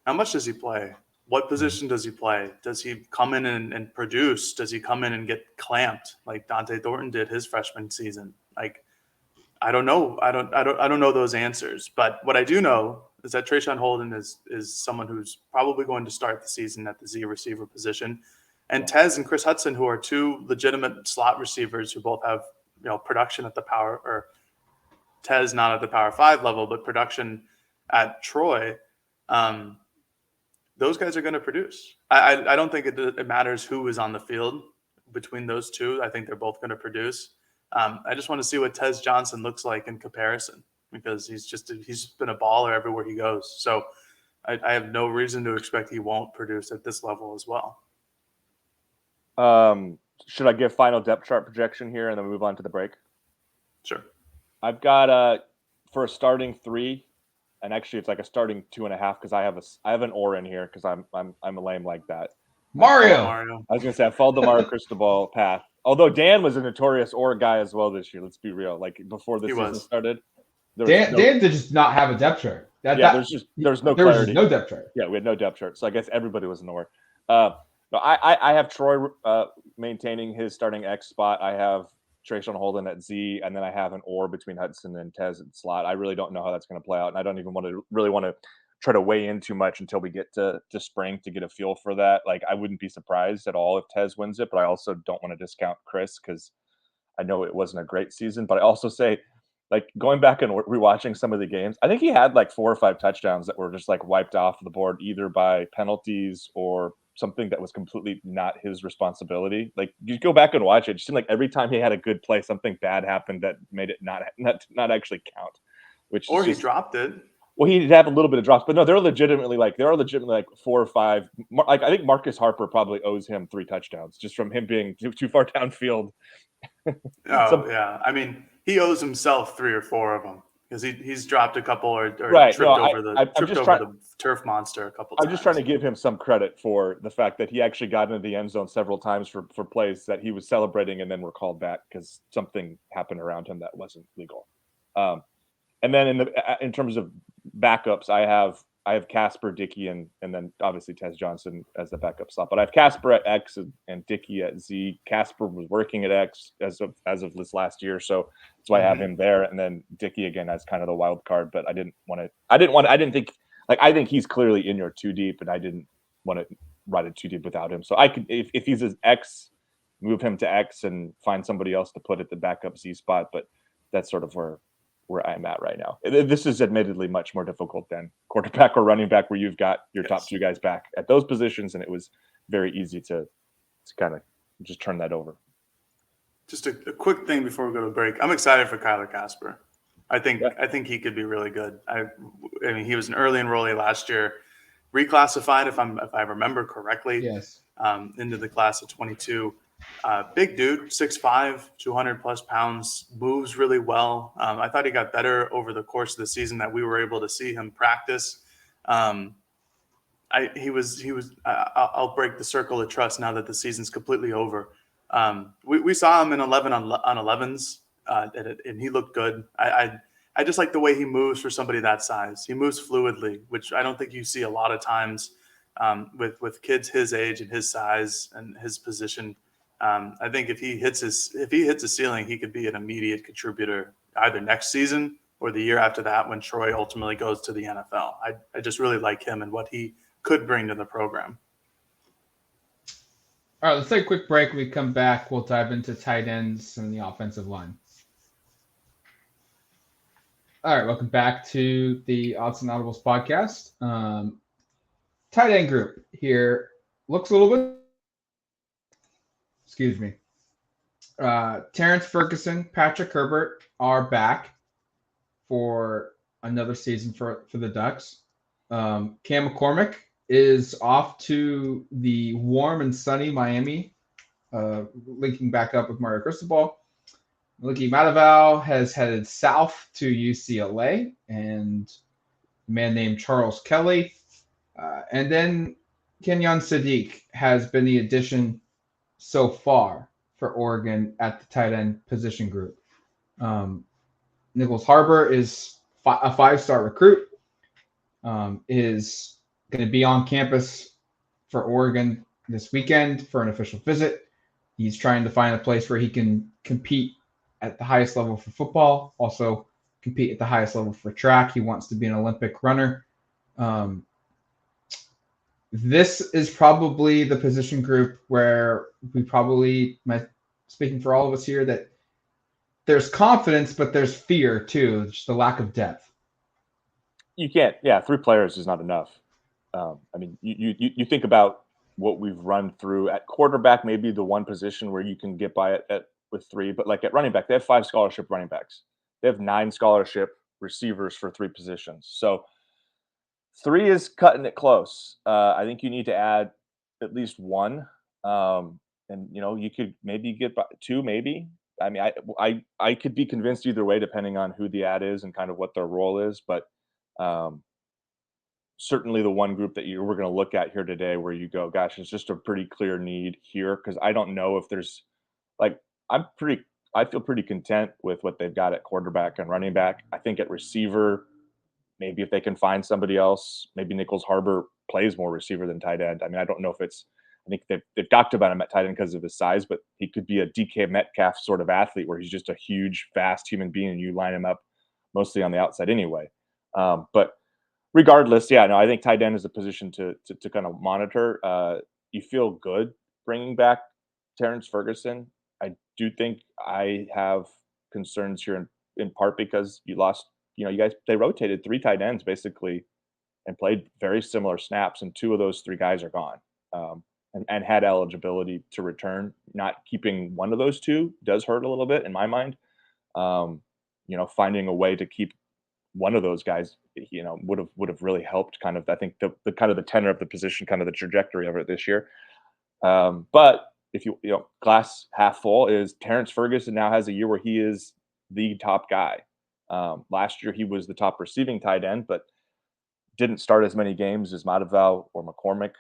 Speaker 3: how much does he play? What position does he play? Does he come in and produce? Does he come in and get clamped like Dante Thornton did his freshman season? I don't know. I don't know those answers. But what I do know is that Trayshawn Holden is someone who's probably going to start the season at the Z receiver position. And Tez and Chris Hudson, who are 2 legitimate slot receivers who both have production at the power, or Tez not at the Power 5 level, but production at Troy. Those guys are going to produce. I don't think it matters who is on the field between those 2. I think they're both going to produce. I just want to see what Tez Johnson looks like in comparison because he's been a baller everywhere he goes. So I have no reason to expect he won't produce at this level as well.
Speaker 2: Should I give final depth chart projection here and then we move on to the break?
Speaker 3: Sure.
Speaker 2: I've got for a starting 3. And actually, it's like a starting 2.5 because I have an or in here because I'm a lame like that.
Speaker 1: Mario.
Speaker 2: I was gonna say I followed the Mario Cristobal path. Although Dan was a notorious or guy as well this year. Let's be real. Like before the season started,
Speaker 1: Dan did just not have a depth chart.
Speaker 2: There's no clarity.
Speaker 1: No depth chart.
Speaker 2: Yeah, we had no depth chart. So I guess everybody was an or. I have Troy maintaining his starting X spot. I have Trayshawn Holden at Z, and then I have an or between Hudson and Tez at slot. I really don't know how that's going to play out, and I don't even want to try to weigh in too much until we get to spring to get a feel for that. Like, I wouldn't be surprised at all if Tez wins it, but I also don't want to discount Chris because I know it wasn't a great season. But I also say, like, going back and rewatching some of the games, I think he had like 4 or 5 touchdowns that were just like wiped off the board either by penalties or something that was completely not his responsibility. Like, you go back and watch it, it seemed like every time he had a good play, something bad happened that made it not actually count.
Speaker 3: Or he dropped it.
Speaker 2: Well, he'd have a little bit of drops, but no, there are legitimately like 4 or 5. Like, I think Marcus Harper probably owes him 3 touchdowns just from him being too far downfield.
Speaker 3: Yeah. I mean, he owes himself 3 or 4 of them because he's dropped a couple or
Speaker 2: Right.
Speaker 3: tripped over the turf monster a couple times.
Speaker 2: I'm just trying to give him some credit for the fact that he actually got into the end zone several times for plays that he was celebrating and then were called back because something happened around him that wasn't legal. And then in terms of backups, I have Casper, Dickey, and then obviously Tez Johnson as the backup slot. But I have Casper at X and Dickey at Z. Casper was working at X as of this last year, so that's why I have him there. And then Dickey again as kind of the wild card. But I think he's clearly in your 2 deep, and I didn't want to ride it 2 deep without him. So I could, if he's as X, move him to X and find somebody else to put at the backup Z spot. But that's sort of where I'm at right now. This is admittedly much more difficult than quarterback or running back, where you've got your top 2 guys back at those positions, and it was very easy to kind of just turn that over.
Speaker 3: Just a quick thing before we go to break. I'm excited for Kyler Casper. I think he could be really good. I mean, he was an early enrollee last year, reclassified if I remember correctly.
Speaker 1: Yes.
Speaker 3: Into the class of 22. Big dude, 6'5", 200 plus pounds, moves really well. I thought he got better over the course of the season that we were able to see him practice. I'll break the circle of trust now that the season's completely over. We saw him in 11 on 11s, and he looked good. I just like the way he moves for somebody that size. He moves fluidly, which I don't think you see a lot of times with kids his age and his size and his position. I think if he hits a ceiling, he could be an immediate contributor either next season or the year after that when Troy ultimately goes to the NFL. I just really like him and what he could bring to the program.
Speaker 1: All right, let's take a quick break. When we come back, we'll dive into tight ends and the offensive line. All right, welcome back to the Autzen Audibles Podcast. Tight end group here looks a little bit. Excuse me. Terrence Ferguson, Patrick Herbert are back for another season for the Ducks. Cam McCormick is off to the warm and sunny Miami, linking back up with Mario Cristobal. Maliki Mataval has headed south to UCLA, and a man named Charles Kelly. And then Kenyon Sadiq has been the addition so far for Oregon at the tight end position group. Nicholas Harbor is a 5-star recruit, is going to be on campus for Oregon this weekend for an official visit. He's trying to find a place where he can compete at the highest level for football, also compete at the highest level for track. He wants to be an Olympic runner. This is probably the position group where we probably, speaking for all of us here, that there's confidence, but there's fear too, just the lack of depth.
Speaker 2: You can't, 3 players is not enough. I mean, you think about what we've run through at quarterback, maybe the one position where you can get by it with 3, but like at running back, they have 5 scholarship running backs. They have 9 scholarship receivers for 3 positions. So 3 is cutting it close. I think you need to add at least 1. And, you could maybe get by 2, maybe. I mean, I could be convinced either way, depending on who the ad is and kind of what their role is. But certainly the one group that we're going to look at here today where you go, gosh, it's just a pretty clear need here. Because I don't know if there's I feel pretty content with what they've got at quarterback and running back. I think at receiver, maybe if they can find somebody else, maybe Nichols Harbor plays more receiver than tight end. I mean, I don't know if I think they've talked about him at tight end because of his size, but he could be a DK Metcalf sort of athlete where he's just a huge, fast human being and you line him up mostly on the outside anyway. But regardless, yeah, no, I think tight end is a position to kind of monitor. You feel good bringing back Terrence Ferguson. I do think I have concerns here in part because you lost, you guys, they rotated 3 tight ends basically and played very similar snaps, and 2 of those 3 guys are gone, and had eligibility to return. Not keeping one of those 2 does hurt a little bit in my mind. Finding a way to keep one of those guys, would have really helped kind of, I think, the kind of the tenor of the position, kind of the trajectory of it this year. But if glass half full is Terrence Ferguson now has a year where he is the top guy. Last year he was the top receiving tight end, but didn't start as many games as Mataval or McCormick.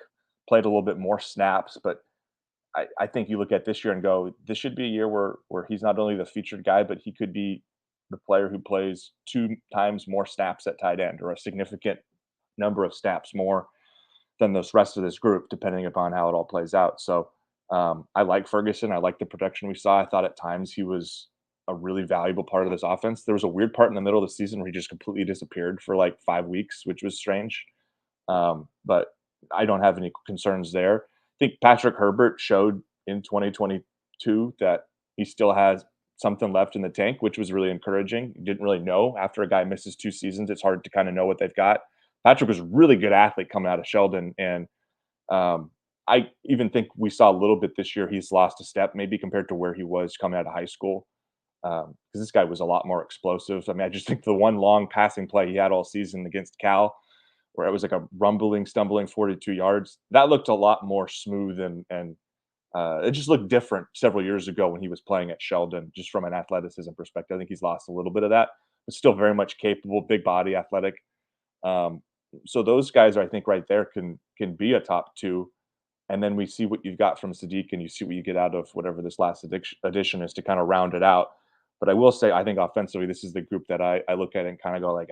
Speaker 2: Played a little bit more snaps, but I think you look at this year and go, this should be a year where he's not only the featured guy, but he could be the player who plays 2 times more snaps at tight end, or a significant number of snaps more than the rest of this group, depending upon how it all plays out. So I like Ferguson. I like the production we saw. I thought at times he was a really valuable part of this offense. There was a weird part in the middle of the season where he just completely disappeared for like 5 weeks, which was strange. But I don't have any concerns there. I think Patrick Herbert showed in 2022 that he still has something left in the tank, which was really encouraging. You didn't really know after a guy misses 2 seasons. It's hard to kind of know what they've got. Patrick was a really good athlete coming out of Sheldon, and I even think we saw a little bit this year. He's lost a step maybe compared to where he was coming out of high school, because this guy was a lot more explosive. I mean, I just think the one long passing play he had all season against Cal, where it was like a rumbling, stumbling 42 yards, that looked a lot more smooth, and it just looked different several years ago when he was playing at Sheldon, just from an athleticism perspective. I think he's lost a little bit of that, but still very much capable, big body, athletic. So those guys, I think, right there can be a top 2. And then we see what you've got from Sadiq, and you see what you get out of whatever this last addition is to kind of round it out. But I will say, I think offensively, this is the group that I look at and kind of go like,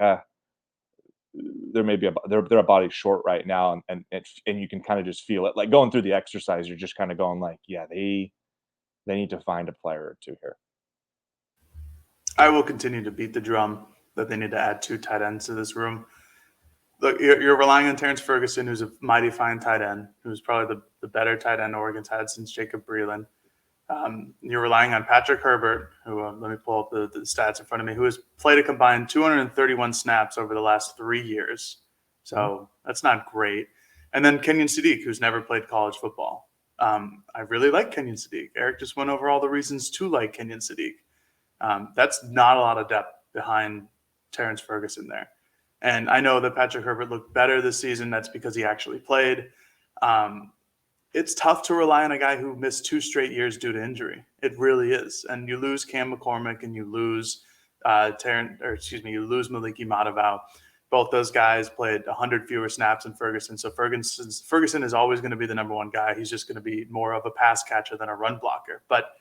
Speaker 2: there may be they're a body short right now, and you can kind of just feel it. Like going through the exercise, you're just kind of going like, yeah, they need to find a player or 2 here.
Speaker 3: I will continue to beat the drum that they need to add 2 tight ends to this room. Look, you're relying on Terrence Ferguson, who's a mighty fine tight end, who's probably the better tight end Oregon's had since Jacob Breland. You're relying on Patrick Herbert, who, let me pull up the stats in front of me, who has played a combined 231 snaps over the last 3 years. So that's not great. And then Kenyon Sadiq, who's never played college football. I really like Kenyon Sadiq. Eric just went over all the reasons to like Kenyon Sadiq. That's not a lot of depth behind Terrence Ferguson there. And I know that Patrick Herbert looked better this season. That's because he actually played. It's tough to rely on a guy who missed 2 straight years due to injury. It really is. And you lose Cam McCormick and you lose you lose Maliki Matavao. Both those guys played 100 fewer snaps than Ferguson. So Ferguson is always going to be the number 1 guy. He's just going to be more of a pass catcher than a run blocker. But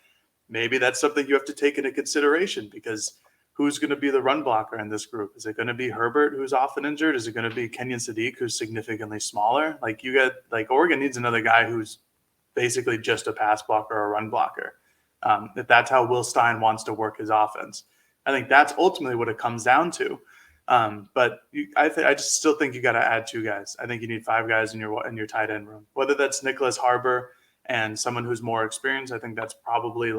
Speaker 3: maybe that's something you have to take into consideration, because who's going to be the run blocker in this group? Is it going to be Herbert, who's often injured? Is it going to be Kenyon Sadiq, who's significantly smaller? Oregon needs another guy who's basically just a pass blocker or a run blocker. If that's how Will Stein wants to work his offense, I think that's ultimately what it comes down to. But I just still think you got to add 2 guys. I think you need 5 guys in your tight end room. Whether that's Nicholas Harbor and someone who's more experienced, I think that's probably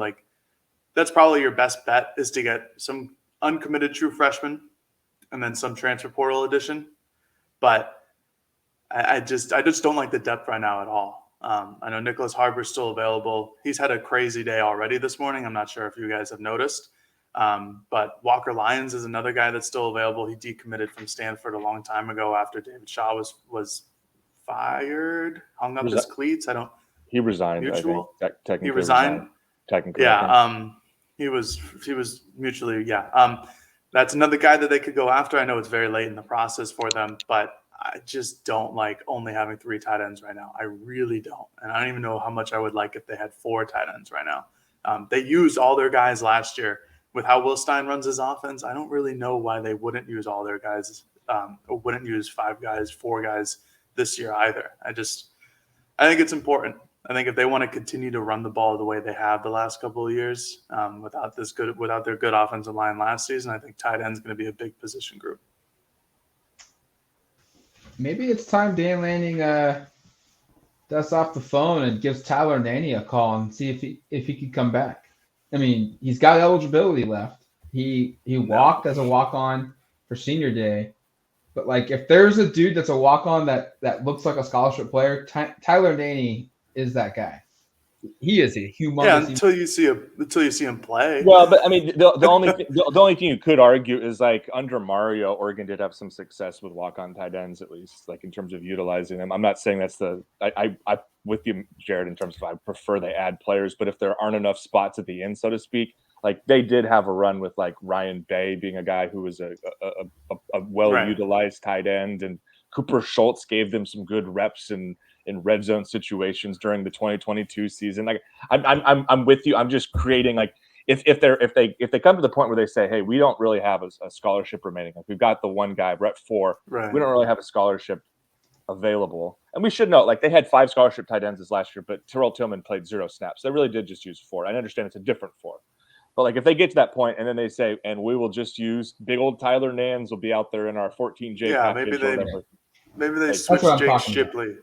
Speaker 3: your best bet, is to get some uncommitted true freshman and then some transfer portal addition. But I just don't like the depth right now at all. I know Nicholas Harbor is still available. He's had a crazy day already this morning. I'm not sure if you guys have noticed. But Walker Lyons is another guy that's still available. He decommitted from Stanford a long time ago after David Shaw was fired, hung up his cleats.
Speaker 2: He resigned.
Speaker 3: Mutual.
Speaker 2: I think technically
Speaker 3: he resigned.
Speaker 2: Technically,
Speaker 3: yeah. He was mutually. Yeah. That's another guy that they could go after. I know it's very late in the process for them, but I just don't like only having 3 tight ends right now. I really don't. And I don't even know how much I would like if they had 4 tight ends right now. They used all their guys last year. With how Will Stein runs his offense, I don't really know why they wouldn't use all their guys, or wouldn't use 5 guys, 4 guys this year either. I think it's important. I think if they want to continue to run the ball the way they have the last couple of years, without their good offensive line last season, I think tight end is going to be a big position group.
Speaker 1: maybe it's time Dan Lanning dusts off the phone and gives Tyler Nanny a call and see if he could come back. I mean, he's got eligibility left. He walked as a walk-on for senior day. But, like, if there's a dude that's a walk-on that looks like a scholarship player, Tyler Naney is that guy. He is a humongous.
Speaker 3: Yeah, until you see him play.
Speaker 2: Well, but I mean, the only thing you could argue is, like, under Mario, Oregon did have some success with walk-on tight ends, at least, like, in terms of utilizing them. I'm not saying that's I with you, Jared, in terms of I prefer they add players, but if there aren't enough spots at the end, so to speak, like, they did have a run with, like, Ryan Bay being a guy who was a well-utilized tight end, and Cooper Schultz gave them some good reps in red zone situations during the 2022 season. Like, I'm with you. I'm just creating, like, if they come to the point where they say, hey, we don't really have a scholarship remaining. Like, we've got the one guy, Rep 4.
Speaker 3: Right.
Speaker 2: We don't really have a scholarship available. And we should know, like, they had 5 scholarship tight ends this last year, but Terrell Tillman played 0 snaps. They really did just use 4. I understand it's a different 4. But, like, if they get to that point and then they say, and we will just use big old Tyler Nans will be out there in our 14J package or whatever.
Speaker 3: Maybe they
Speaker 1: Like,
Speaker 3: switch Jake Shipley.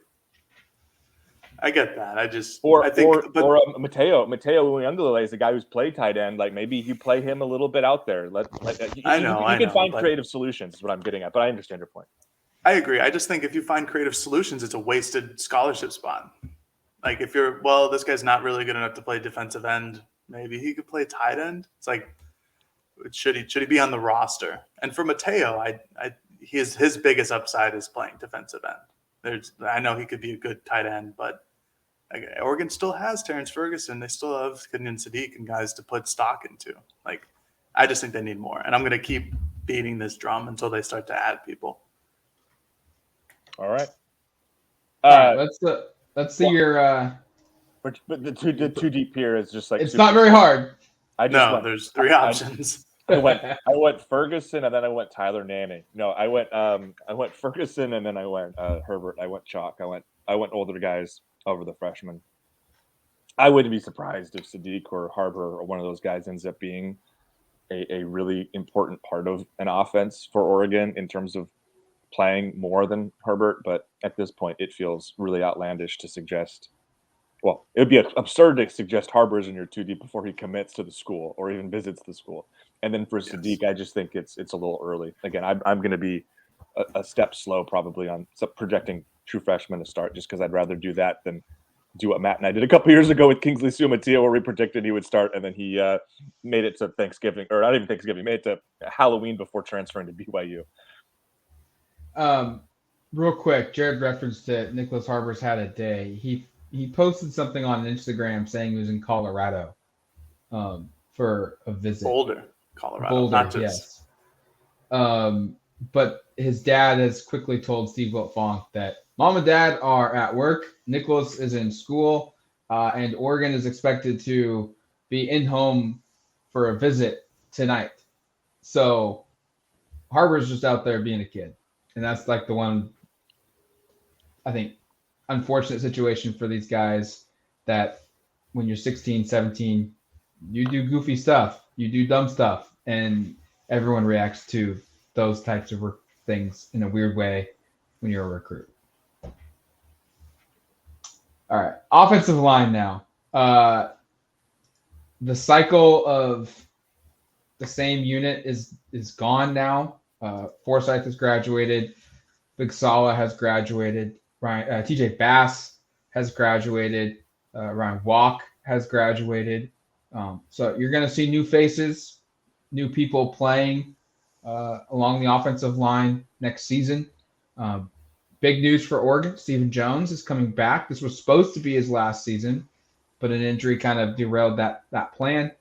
Speaker 3: I get that. I think
Speaker 2: Mateo Uyunglele is the guy who's played tight end. Like, maybe you play him a little bit out there. You can find creative solutions is what I'm getting at, but I understand your point.
Speaker 3: I agree. I just think if you find creative solutions, it's a wasted scholarship spot. Like, if this guy's not really good enough to play defensive end, maybe he could play tight end. It's like, should he be on the roster? And for Mateo, his biggest upside is playing defensive end. I know he could be a good tight end, but Oregon still has Terrence Ferguson. They still have Kenyon Sadiq and guys to put stock into. Like, I just think they need more. And I'm going to keep beating this drum until they start to add people.
Speaker 2: All right.
Speaker 1: Let's see your.
Speaker 2: But the too deep here is just like
Speaker 1: it's not very hard.
Speaker 3: There's 3 options.
Speaker 2: I went Ferguson and then I went Tyler Nanny. No, I went Ferguson and then I went Herbert. I went Chalk. I went older guys over the freshmen. I wouldn't be surprised if Sadiq or Harbor or one of those guys ends up being a really important part of an offense for Oregon in terms of playing more than Herbert. But at this point, it feels really outlandish to suggest. Well, it would be absurd to suggest Harbor's in your 2 deep before he commits to the school or even visits the school. And then for Sadiq, I just think it's a little early. Again, I'm going to be a step slow probably on projecting true freshmen to start, just because I'd rather do that than do what Matt and I did a couple years ago with Kingsley Sumatia, where we predicted he would start and then he made it to Thanksgiving, or not even Thanksgiving, made it to Halloween before transferring to BYU.
Speaker 1: Real quick, Jared referenced that Nicholas Harbor's had a day. He posted something on Instagram saying he was in Colorado for a visit.
Speaker 3: Boulder, Colorado. Not just...
Speaker 1: yes. But his dad has quickly told Steve Wiltfong that Mom and Dad are at work, Nicholas is in school, and Oregon is expected to be in home for a visit tonight. So Harbor's just out there being a kid. And that's like the one, I think, unfortunate situation for these guys, that when you're 16, 17, you do goofy stuff, you do dumb stuff, and everyone reacts to those types of things in a weird way when you're a recruit. All right, offensive line now. The cycle of the same unit is gone now. Forsyth has graduated. Big Sala has graduated. TJ Bass has graduated. Ryan Walk has graduated. So you're going to see new faces, new people playing along the offensive line next season. Big news for Oregon. Stephen Jones is coming back. This was supposed to be his last season, but an injury kind of derailed that plan.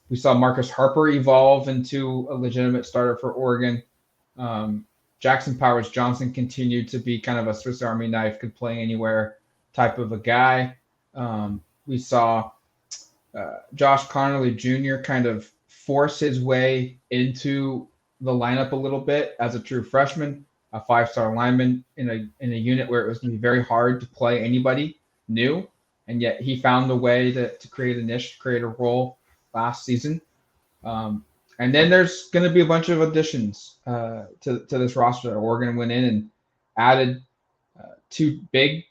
Speaker 1: We saw Marcus Harper evolve into a legitimate starter for Oregon. Jackson Powers Johnson continued to be kind of a Swiss Army knife, could play anywhere type of a guy. We saw Josh Connerly Jr. kind of force his way into the lineup a little bit as a true freshman, a 5-star lineman in a unit where it was going to be very hard to play anybody new. And yet he found a way to create a niche, create a role last season. And then there's going to be a bunch of additions to this roster. Oregon went in and added two big,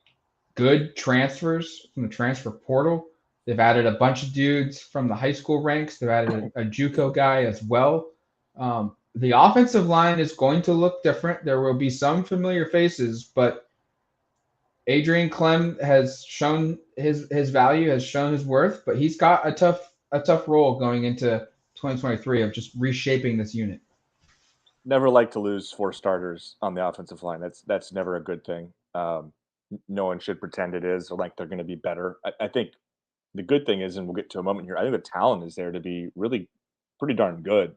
Speaker 1: good transfers from the transfer portal. They've added a bunch of dudes from the high school ranks. They've added a JUCO guy as well. The offensive line is going to look different. There will be some familiar faces, but Adrian Clem has shown his value, has shown his worth, but he's got a tough role going into 2023 of just reshaping this unit.
Speaker 2: Never like to lose 4 starters on the offensive line. That's never a good thing. No one should pretend it is or like they're going to be better. I think the good thing is, and we'll get to a moment here, I think the talent is there to be really pretty darn good.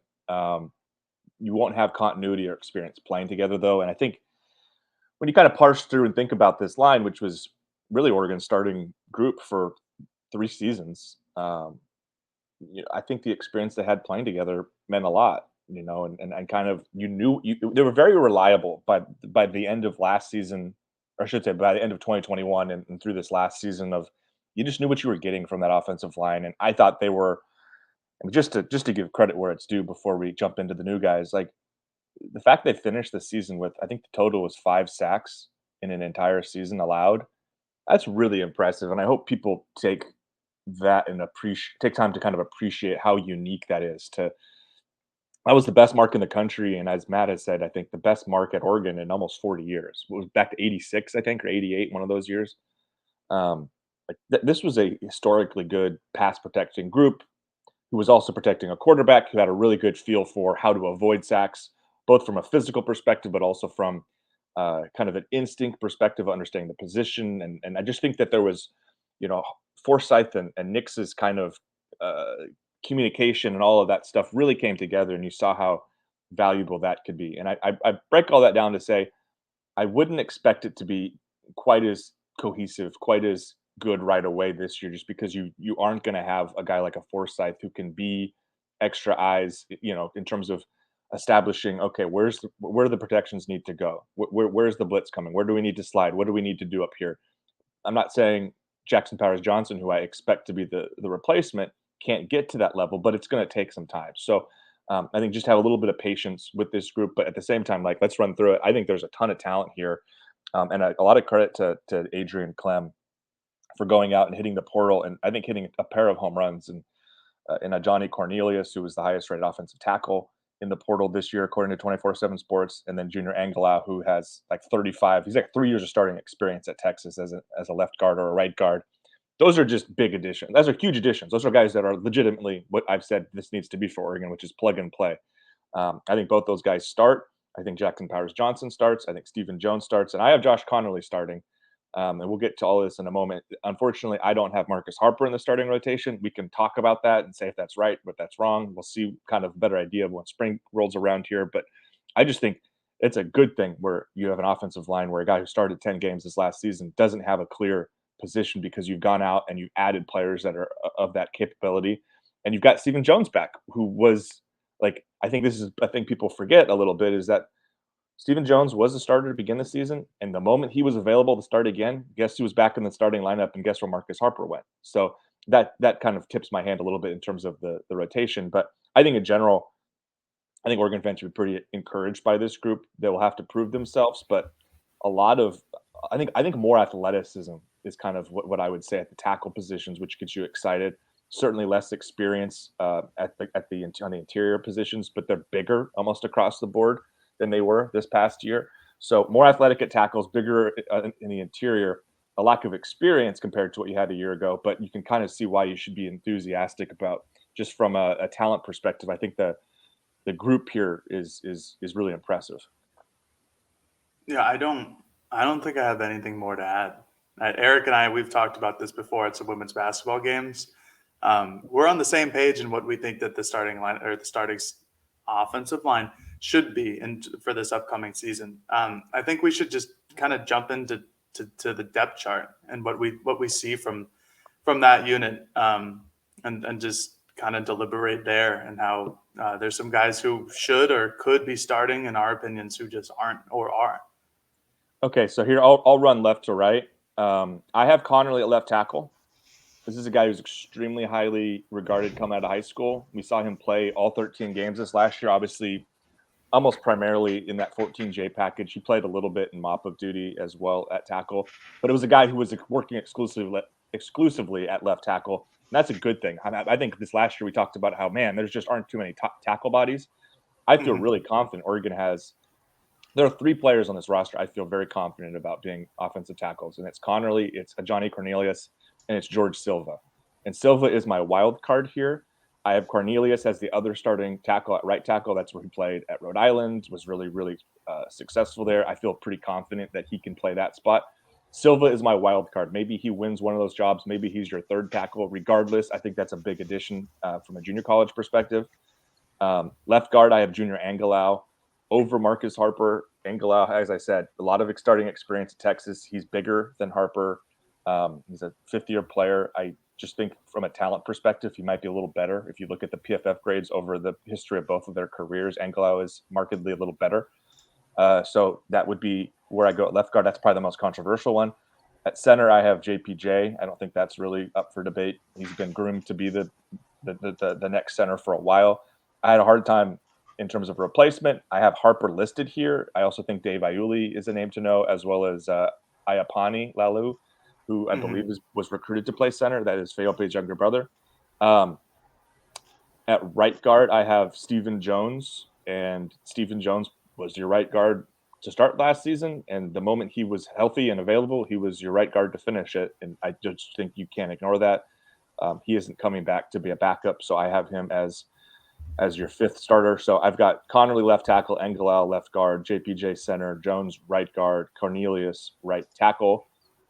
Speaker 2: You won't have continuity or experience playing together, though. And I think when you kind of parse through and think about this line, which was really Oregon's starting group for 3 seasons, I think the experience they had playing together meant a lot. And kind of they were very reliable by the end of last season, or I should say by the end of 2021 and through this last season of you just knew what you were getting from that offensive line. And I thought they were, and just to give credit where it's due before we jump into the new guys, like the fact they finished the season with, I think the total was 5 sacks in an entire season allowed. That's really impressive. And I hope people take that and take time to kind of appreciate how unique that is. That was the best mark in the country, and as Matt has said, I think the best mark at Oregon in almost 40 years. It was back to 86, I think, or 88, one of those years. This was a historically good pass protecting group who was also protecting a quarterback who had a really good feel for how to avoid sacks, both from a physical perspective, but also from kind of an instinct perspective of understanding the position. And I just think that there was, Forsyth and Nix's kind of communication and all of that stuff really came together, and you saw how valuable that could be. And I break all that down to say I wouldn't expect it to be quite as cohesive, quite as good right away this year, just because you aren't going to have a guy like a Forsyth who can be extra eyes, in terms of establishing, okay, where the protections need to go, where's the blitz coming, where do we need to slide, what do we need to do up here. I'm not saying Jackson Powers Johnson, who I expect to be the replacement, can't get to that level, but it's going to take some time. So I think just have a little bit of patience with this group, but at the same time, like, let's run through it. I think there's a ton of talent here, and a lot of credit to Adrian Clem for going out and hitting the portal, and I think hitting a pair of home runs, and a Johnny Cornelius, who was the highest rated offensive tackle in the portal this year, according to 24/7 Sports, and then Junior Angelau, who has like 35. He's like 3 years of starting experience at Texas as a left guard or a right guard. Those are just big additions. Those are huge additions. Those are guys that are legitimately what I've said this needs to be for Oregon, which is plug and play. I think both those guys start. I think Jackson Powers Johnson starts. I think Stephen Jones starts. And I have Josh Connerly starting. And we'll get to all this in a moment. Unfortunately, I don't have Marcus Harper in the starting rotation. We can talk about that and say if that's right, but that's wrong. We'll see kind of a better idea of when spring rolls around here. But I just think it's a good thing where you have an offensive line where a guy who started 10 games this last season doesn't have a clear position because you've gone out and you've added players that are of that capability. And you've got Stephen Jones back, who was like, I think people forget a little bit is that Stephen Jones was the starter to begin the season. And the moment he was available to start again, guess who was back in the starting lineup and guess where Marcus Harper went. So that kind of tips my hand a little bit in terms of the rotation. But I think in general, I think Oregon fans should be pretty encouraged by this group. They will have to prove themselves, but I think more athleticism is kind of what I would say at the tackle positions, which gets you excited. Certainly less experience on the interior positions, but they're bigger almost across the board than they were this past year. So more athletic at tackles, bigger in the interior, a lack of experience compared to what you had a year ago. But you can kind of see why you should be enthusiastic about just from a talent perspective. I think the group here is really impressive.
Speaker 3: Yeah, I don't think I have anything more to add. Eric and I, we've talked about this before at some women's basketball games. We're on the same page in what we think that the starting line or the starting offensive line should be for this upcoming season. I think we should just kind of jump into the depth chart and what we see from that unit, and just kind of deliberate there, and how there's some guys who should or could be starting in our opinions who just aren't or are.
Speaker 2: Okay, so here I'll run left to right. I have Connerly at left tackle. This is a guy who's extremely highly regarded coming out of high school. We saw him play all 13 games this last year. Obviously, almost primarily in that 14J package. He played a little bit in mop-up duty as well at tackle, but it was a guy who was working exclusively at left tackle. And that's a good thing. I think this last year we talked about how, man, there's just aren't too many tackle bodies. I feel really confident Oregon has. There are 3 players on this roster I feel very confident about being offensive tackles, and it's Connerly, it's Johnny Cornelius, and it's George Silva. And Silva is my wild card here. I have Cornelius as the other starting tackle at right tackle. That's where he played at Rhode Island, was really, really successful there. I feel pretty confident that he can play that spot. Silva is my wild card. Maybe he wins one of those jobs. Maybe he's your third tackle. Regardless, I think that's a big addition from a junior college perspective. Left guard, I have Junior Angelau over Marcus Harper. Angelau, as I said, a lot of starting experience at Texas. He's bigger than Harper. He's a fifth-year player. I just think from a talent perspective, he might be a little better. If you look at the PFF grades over the history of both of their careers, Angelau is markedly a little better. So that would be where I go at left guard. That's probably the most controversial one. At center, I have JPJ. I don't think that's really up for debate. He's been groomed to be the next center for a while. I had a hard time in terms of replacement. I have Harper listed here. I also think Dave Iuli is a name to know, as well as Ayapani Lalu, who I believe was recruited to play center. That is Feope's younger brother. At right guard, I have Stephen Jones, and Stephen Jones was your right guard to start last season. And the moment he was healthy and available, he was your right guard to finish it. And I just think you can't ignore that. He isn't coming back to be a backup, so I have him as your fifth starter. So I've got Connerly left tackle, Angelau left guard, JPJ center, Jones right guard, Cornelius right tackle.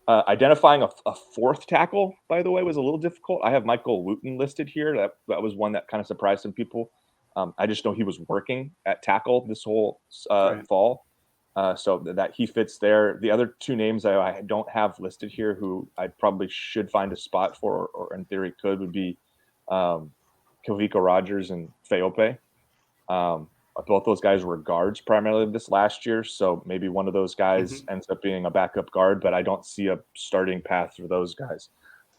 Speaker 2: Identifying a fourth tackle, by the way, was a little difficult. I have Michael Wooten listed here. That was one that kind of surprised some people. I just know he was working at tackle this whole fall. So that he fits there. The other 2 names I don't have listed here who I probably should find a spot for, or in theory could, would be Kavika Rogers and Feope. Both those guys were guards primarily this last year, so maybe one of those guys ends up being a backup guard, but I don't see a starting path for those guys.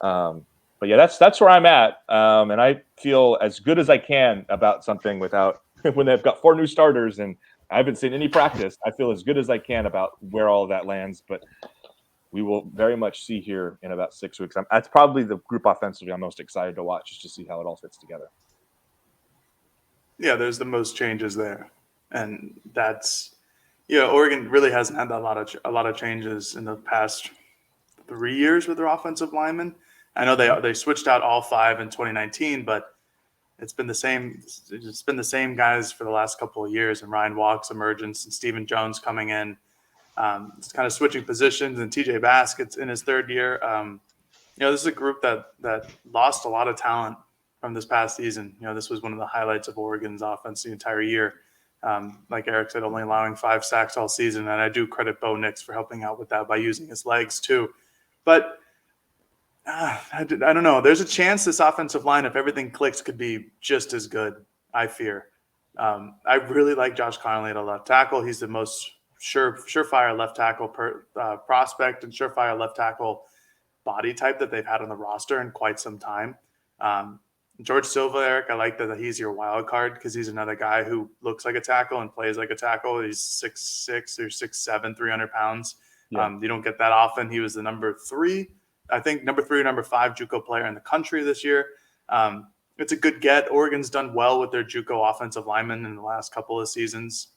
Speaker 2: But yeah, that's where I'm at, and I feel as good as I can about something without when they've got 4 new starters and I haven't seen any practice. I feel as good as I can about where all of that lands, but we will very much see here in about 6 weeks. That's probably the group offensively I'm most excited to watch, just to see how it all fits together.
Speaker 3: Yeah, there's the most changes there, and that's Oregon really hasn't had a lot of changes in the past 3 years with their offensive linemen. I know they switched out all 5 in 2019, but it's been the same. It's been the same guys for the last couple of years, and Ryan Walk's emergence and Stephen Jones coming in. It's kind of switching positions, and TJ Baskett's in his 3rd year. This is a group that lost a lot of talent from this past season. This was one of the highlights of Oregon's offense the entire year. Like Eric said, only allowing 5 sacks all season, and I do credit Bo Nix for helping out with that by using his legs too. But I don't know. There's a chance this offensive line, if everything clicks, could be just as good, I fear. I really like Josh Connerly at a left tackle. He's the most surefire left tackle prospect and surefire left tackle body type that they've had on the roster in quite some time. George Silva, Eric, I like that he's your wild card because he's another guy who looks like a tackle and plays like a tackle. He's 6'6" or 6'7", 300 pounds. Yeah. You don't get that often. He was the number 3 or number 5 JUCO player in the country this year. It's a good get. Oregon's done well with their JUCO offensive linemen in the last couple of seasons.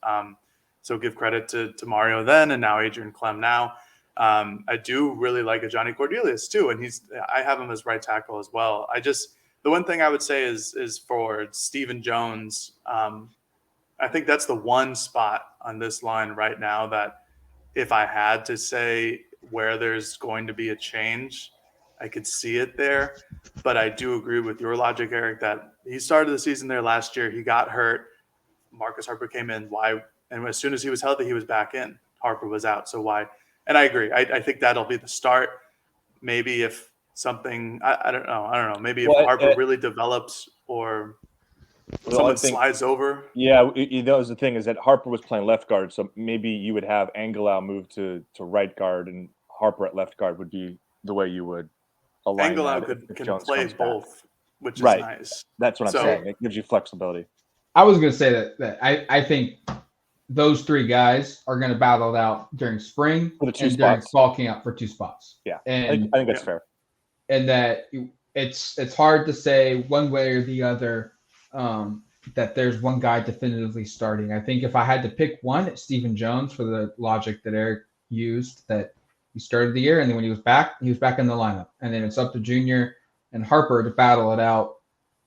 Speaker 3: So give credit to Mario then, and now Adrian Clem now. I do really like a Johnny Cornelius too, and I have him as right tackle as well. The one thing I would say is for Stephen Jones, I think that's the one spot on this line right now that if I had to say where there's going to be a change, I could see it there. But I do agree with your logic, Eric, that he started the season there last year. He got hurt. Marcus Harper came in. Why? And as soon as he was healthy, he was back in. Harper was out. So why? And I agree. I think that'll be the start. Maybe if something, I don't know. Maybe if Harper really develops or someone slides over.
Speaker 2: Yeah, that was the thing, is that Harper was playing left guard. So maybe you would have Angelau move to right guard and Harper at left guard would be the way you would align.
Speaker 3: Angelau can play both, which is nice.
Speaker 2: That's what I'm saying. It gives you flexibility.
Speaker 1: I was going to say that I think those three guys are going to battle it out during spring
Speaker 2: For the two
Speaker 1: and during
Speaker 2: spots.
Speaker 1: fall camp for 2 spots.
Speaker 2: Yeah,
Speaker 1: And
Speaker 2: I think that's fair.
Speaker 1: And that it's hard to say one way or the other that there's one guy definitively starting. I think if I had to pick one, it's Stephen Jones for the logic that Eric used, that he started the year and then when he was back in the lineup. And then it's up to Junior and Harper to battle it out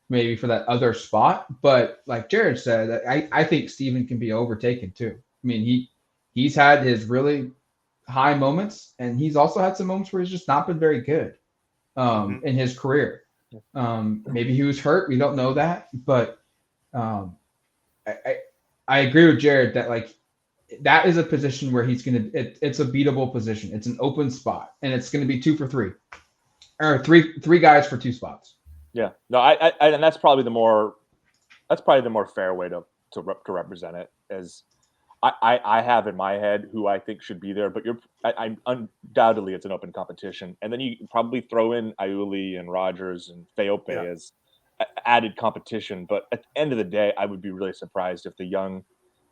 Speaker 1: maybe for that other spot. But like Jared said, I think Stephen can be overtaken too. I mean, he's had his really high moments and he's also had some moments where he's just not been very good in his career. Maybe he was hurt. We don't know that, but I agree with Jared that like that is a position where he's gonna. It's a beatable position. It's an open spot, and it's gonna be 2 for 3, or three guys for 2 spots.
Speaker 2: Yeah, no, I and that's probably the more fair way to represent it. As I have in my head who I think should be there, but I'm undoubtedly it's an open competition, and then you probably throw in Iuli and Rogers and Feope as added competition. But at the end of the day, I would be really surprised if the young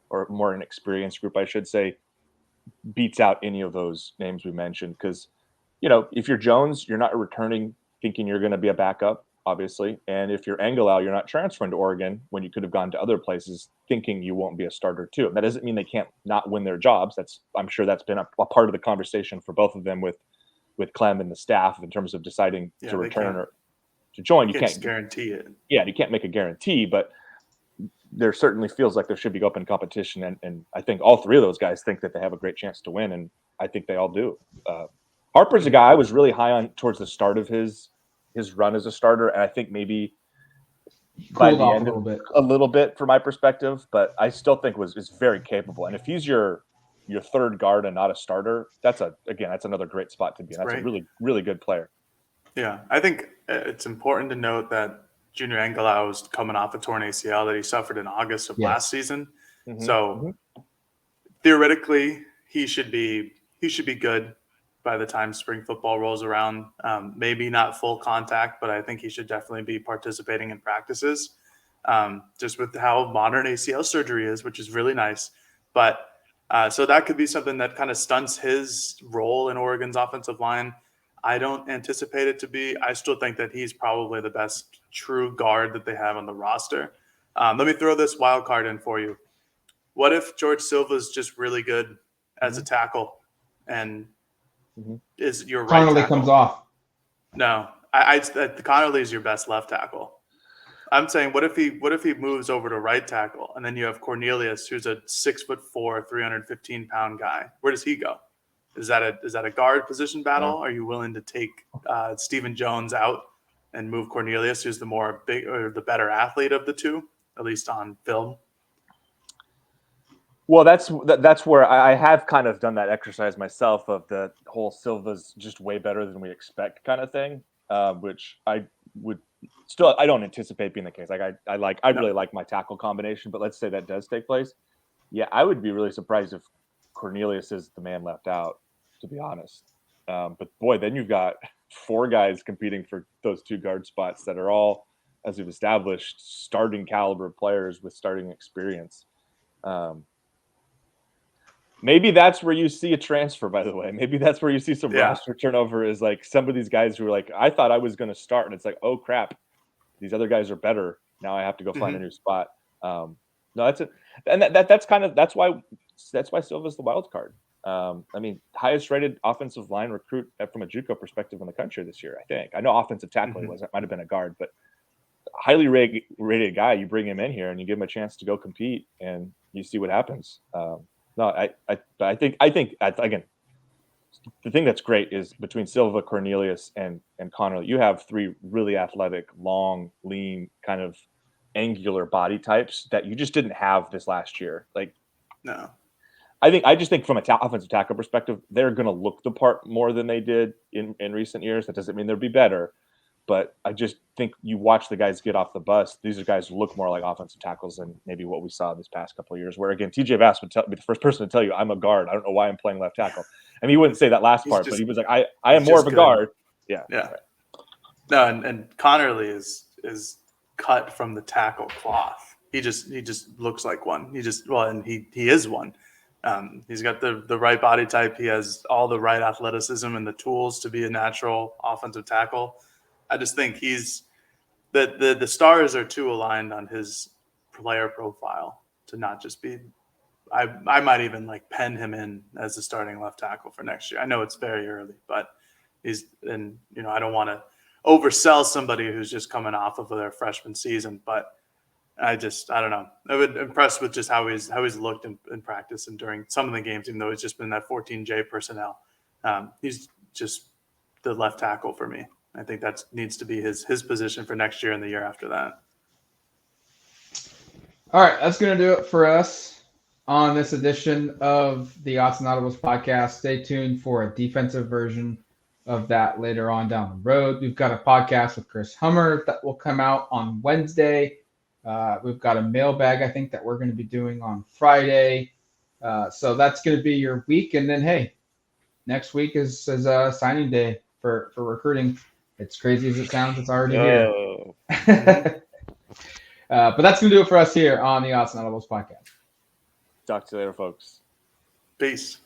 Speaker 2: or more inexperienced group, I should say, beats out any of those names we mentioned. Because if you're Jones, you're not returning thinking you're going to be a backup, obviously. And if you're Angelau, you're not transferring to Oregon when you could have gone to other places thinking you won't be a starter too. That doesn't mean they can't not win their jobs. I'm sure that's been a part of the conversation for both of them with Clem and the staff in terms of deciding to return or to join. You can't
Speaker 3: guarantee it.
Speaker 2: Yeah, you can't make a guarantee, but there certainly feels like there should be open competition. And I think all three of those guys think that they have a great chance to win. And I think they all do. Harper's a guy I was really high on towards the start of his run as a starter. And I think maybe by the end a little bit from my perspective, but I still think is very capable. And if he's your third guard and not a starter, that's another great spot to be in. That's a really, really good player.
Speaker 3: Yeah. I think it's important to note that Junior Angelau is coming off a torn ACL that he suffered in August of last season. So theoretically he should be good by the time spring football rolls around. Maybe not full contact, but I think he should definitely be participating in practices, just with how modern ACL surgery is, which is really nice. But so that could be something that kind of stunts his role in Oregon's offensive line. I don't anticipate it to be. I still think that he's probably the best true guard that they have on the roster. Let me throw this wild card in for you. What if George Silva's just really good as a tackle and is your right
Speaker 1: Connolly
Speaker 3: tackle?
Speaker 1: Comes off.
Speaker 3: No, Connolly is your best left tackle. I'm saying, what if he moves over to right tackle, and then you have Cornelius, who's a 6'4", 315-pound guy. Where does he go? Is that a guard position battle? Are you willing to take Stephen Jones out and move Cornelius, who's the better athlete of the two, at least on film?
Speaker 2: Well, that's where I have kind of done that exercise myself of the whole Silva's just way better than we expect kind of thing, which I don't anticipate being the case. Like I really like my tackle combination, but let's say that does take place. Yeah, I would be really surprised if Cornelius is the man left out, to be honest. But boy, then you've got 4 guys competing for those 2 guard spots that are all, as we've established, starting caliber players with starting experience. Maybe that's where you see a transfer, by the way. Maybe that's where you see some roster turnover, is like some of these guys who are like, I thought I was going to start. And it's like, oh, crap, these other guys are better. Now I have to go find a new spot. No, that's it. And that's why Silva's the wild card. I mean, highest rated offensive line recruit from a JUCO perspective in the country this year, I think. I know offensive tackle might have been a guard, but highly rated guy. You bring him in here and you give him a chance to go compete, and you see what happens. No, I think again, the thing that's great is between Silva, Cornelius, and Connolly, you have 3 really athletic, long, lean, kind of angular body types that you just didn't have this last year. Like,
Speaker 3: no.
Speaker 2: I just think from an offensive tackle perspective, they're going to look the part more than they did in recent years. That doesn't mean they'll be better, but I just think you watch the guys get off the bus. These are guys who look more like offensive tackles than maybe what we saw this past couple of years, where, again, TJ Vass would be the first person to tell you, I'm a guard. I don't know why I'm playing left tackle. I mean, he wouldn't say that last part, but he was like, I am more of a guard. Yeah.
Speaker 3: Yeah. No, and Connerly is cut from the tackle cloth. he just looks like one. And he is one. He's got the right body type. He has all the right athleticism and the tools to be a natural offensive tackle. I just think he's the stars are too aligned on his player profile to not just be. I might even like pen him in as the starting left tackle for next year. I know it's very early, but I don't want to oversell somebody who's just coming off of their freshman season, but I don't know. I was impressed with just how he's looked in practice and during some of the games, even though it's just been that 14J personnel. He's just the left tackle for me. I think that needs to be his position for next year and the year after that.
Speaker 1: All right, that's going to do it for us on this edition of the Autzen Audibles podcast. Stay tuned for a defensive version of that later on down the road. We've got a podcast with Chris Hummer that will come out on Wednesday. We've got a mailbag, I think, that we're going to be doing on Friday. So that's going to be your week. And then, hey, next week is signing day for recruiting. It's crazy as it sounds. It's already here. But that's going to do it for us here on the Autzen Audibles podcast.
Speaker 2: Talk to you later, folks.
Speaker 3: Peace.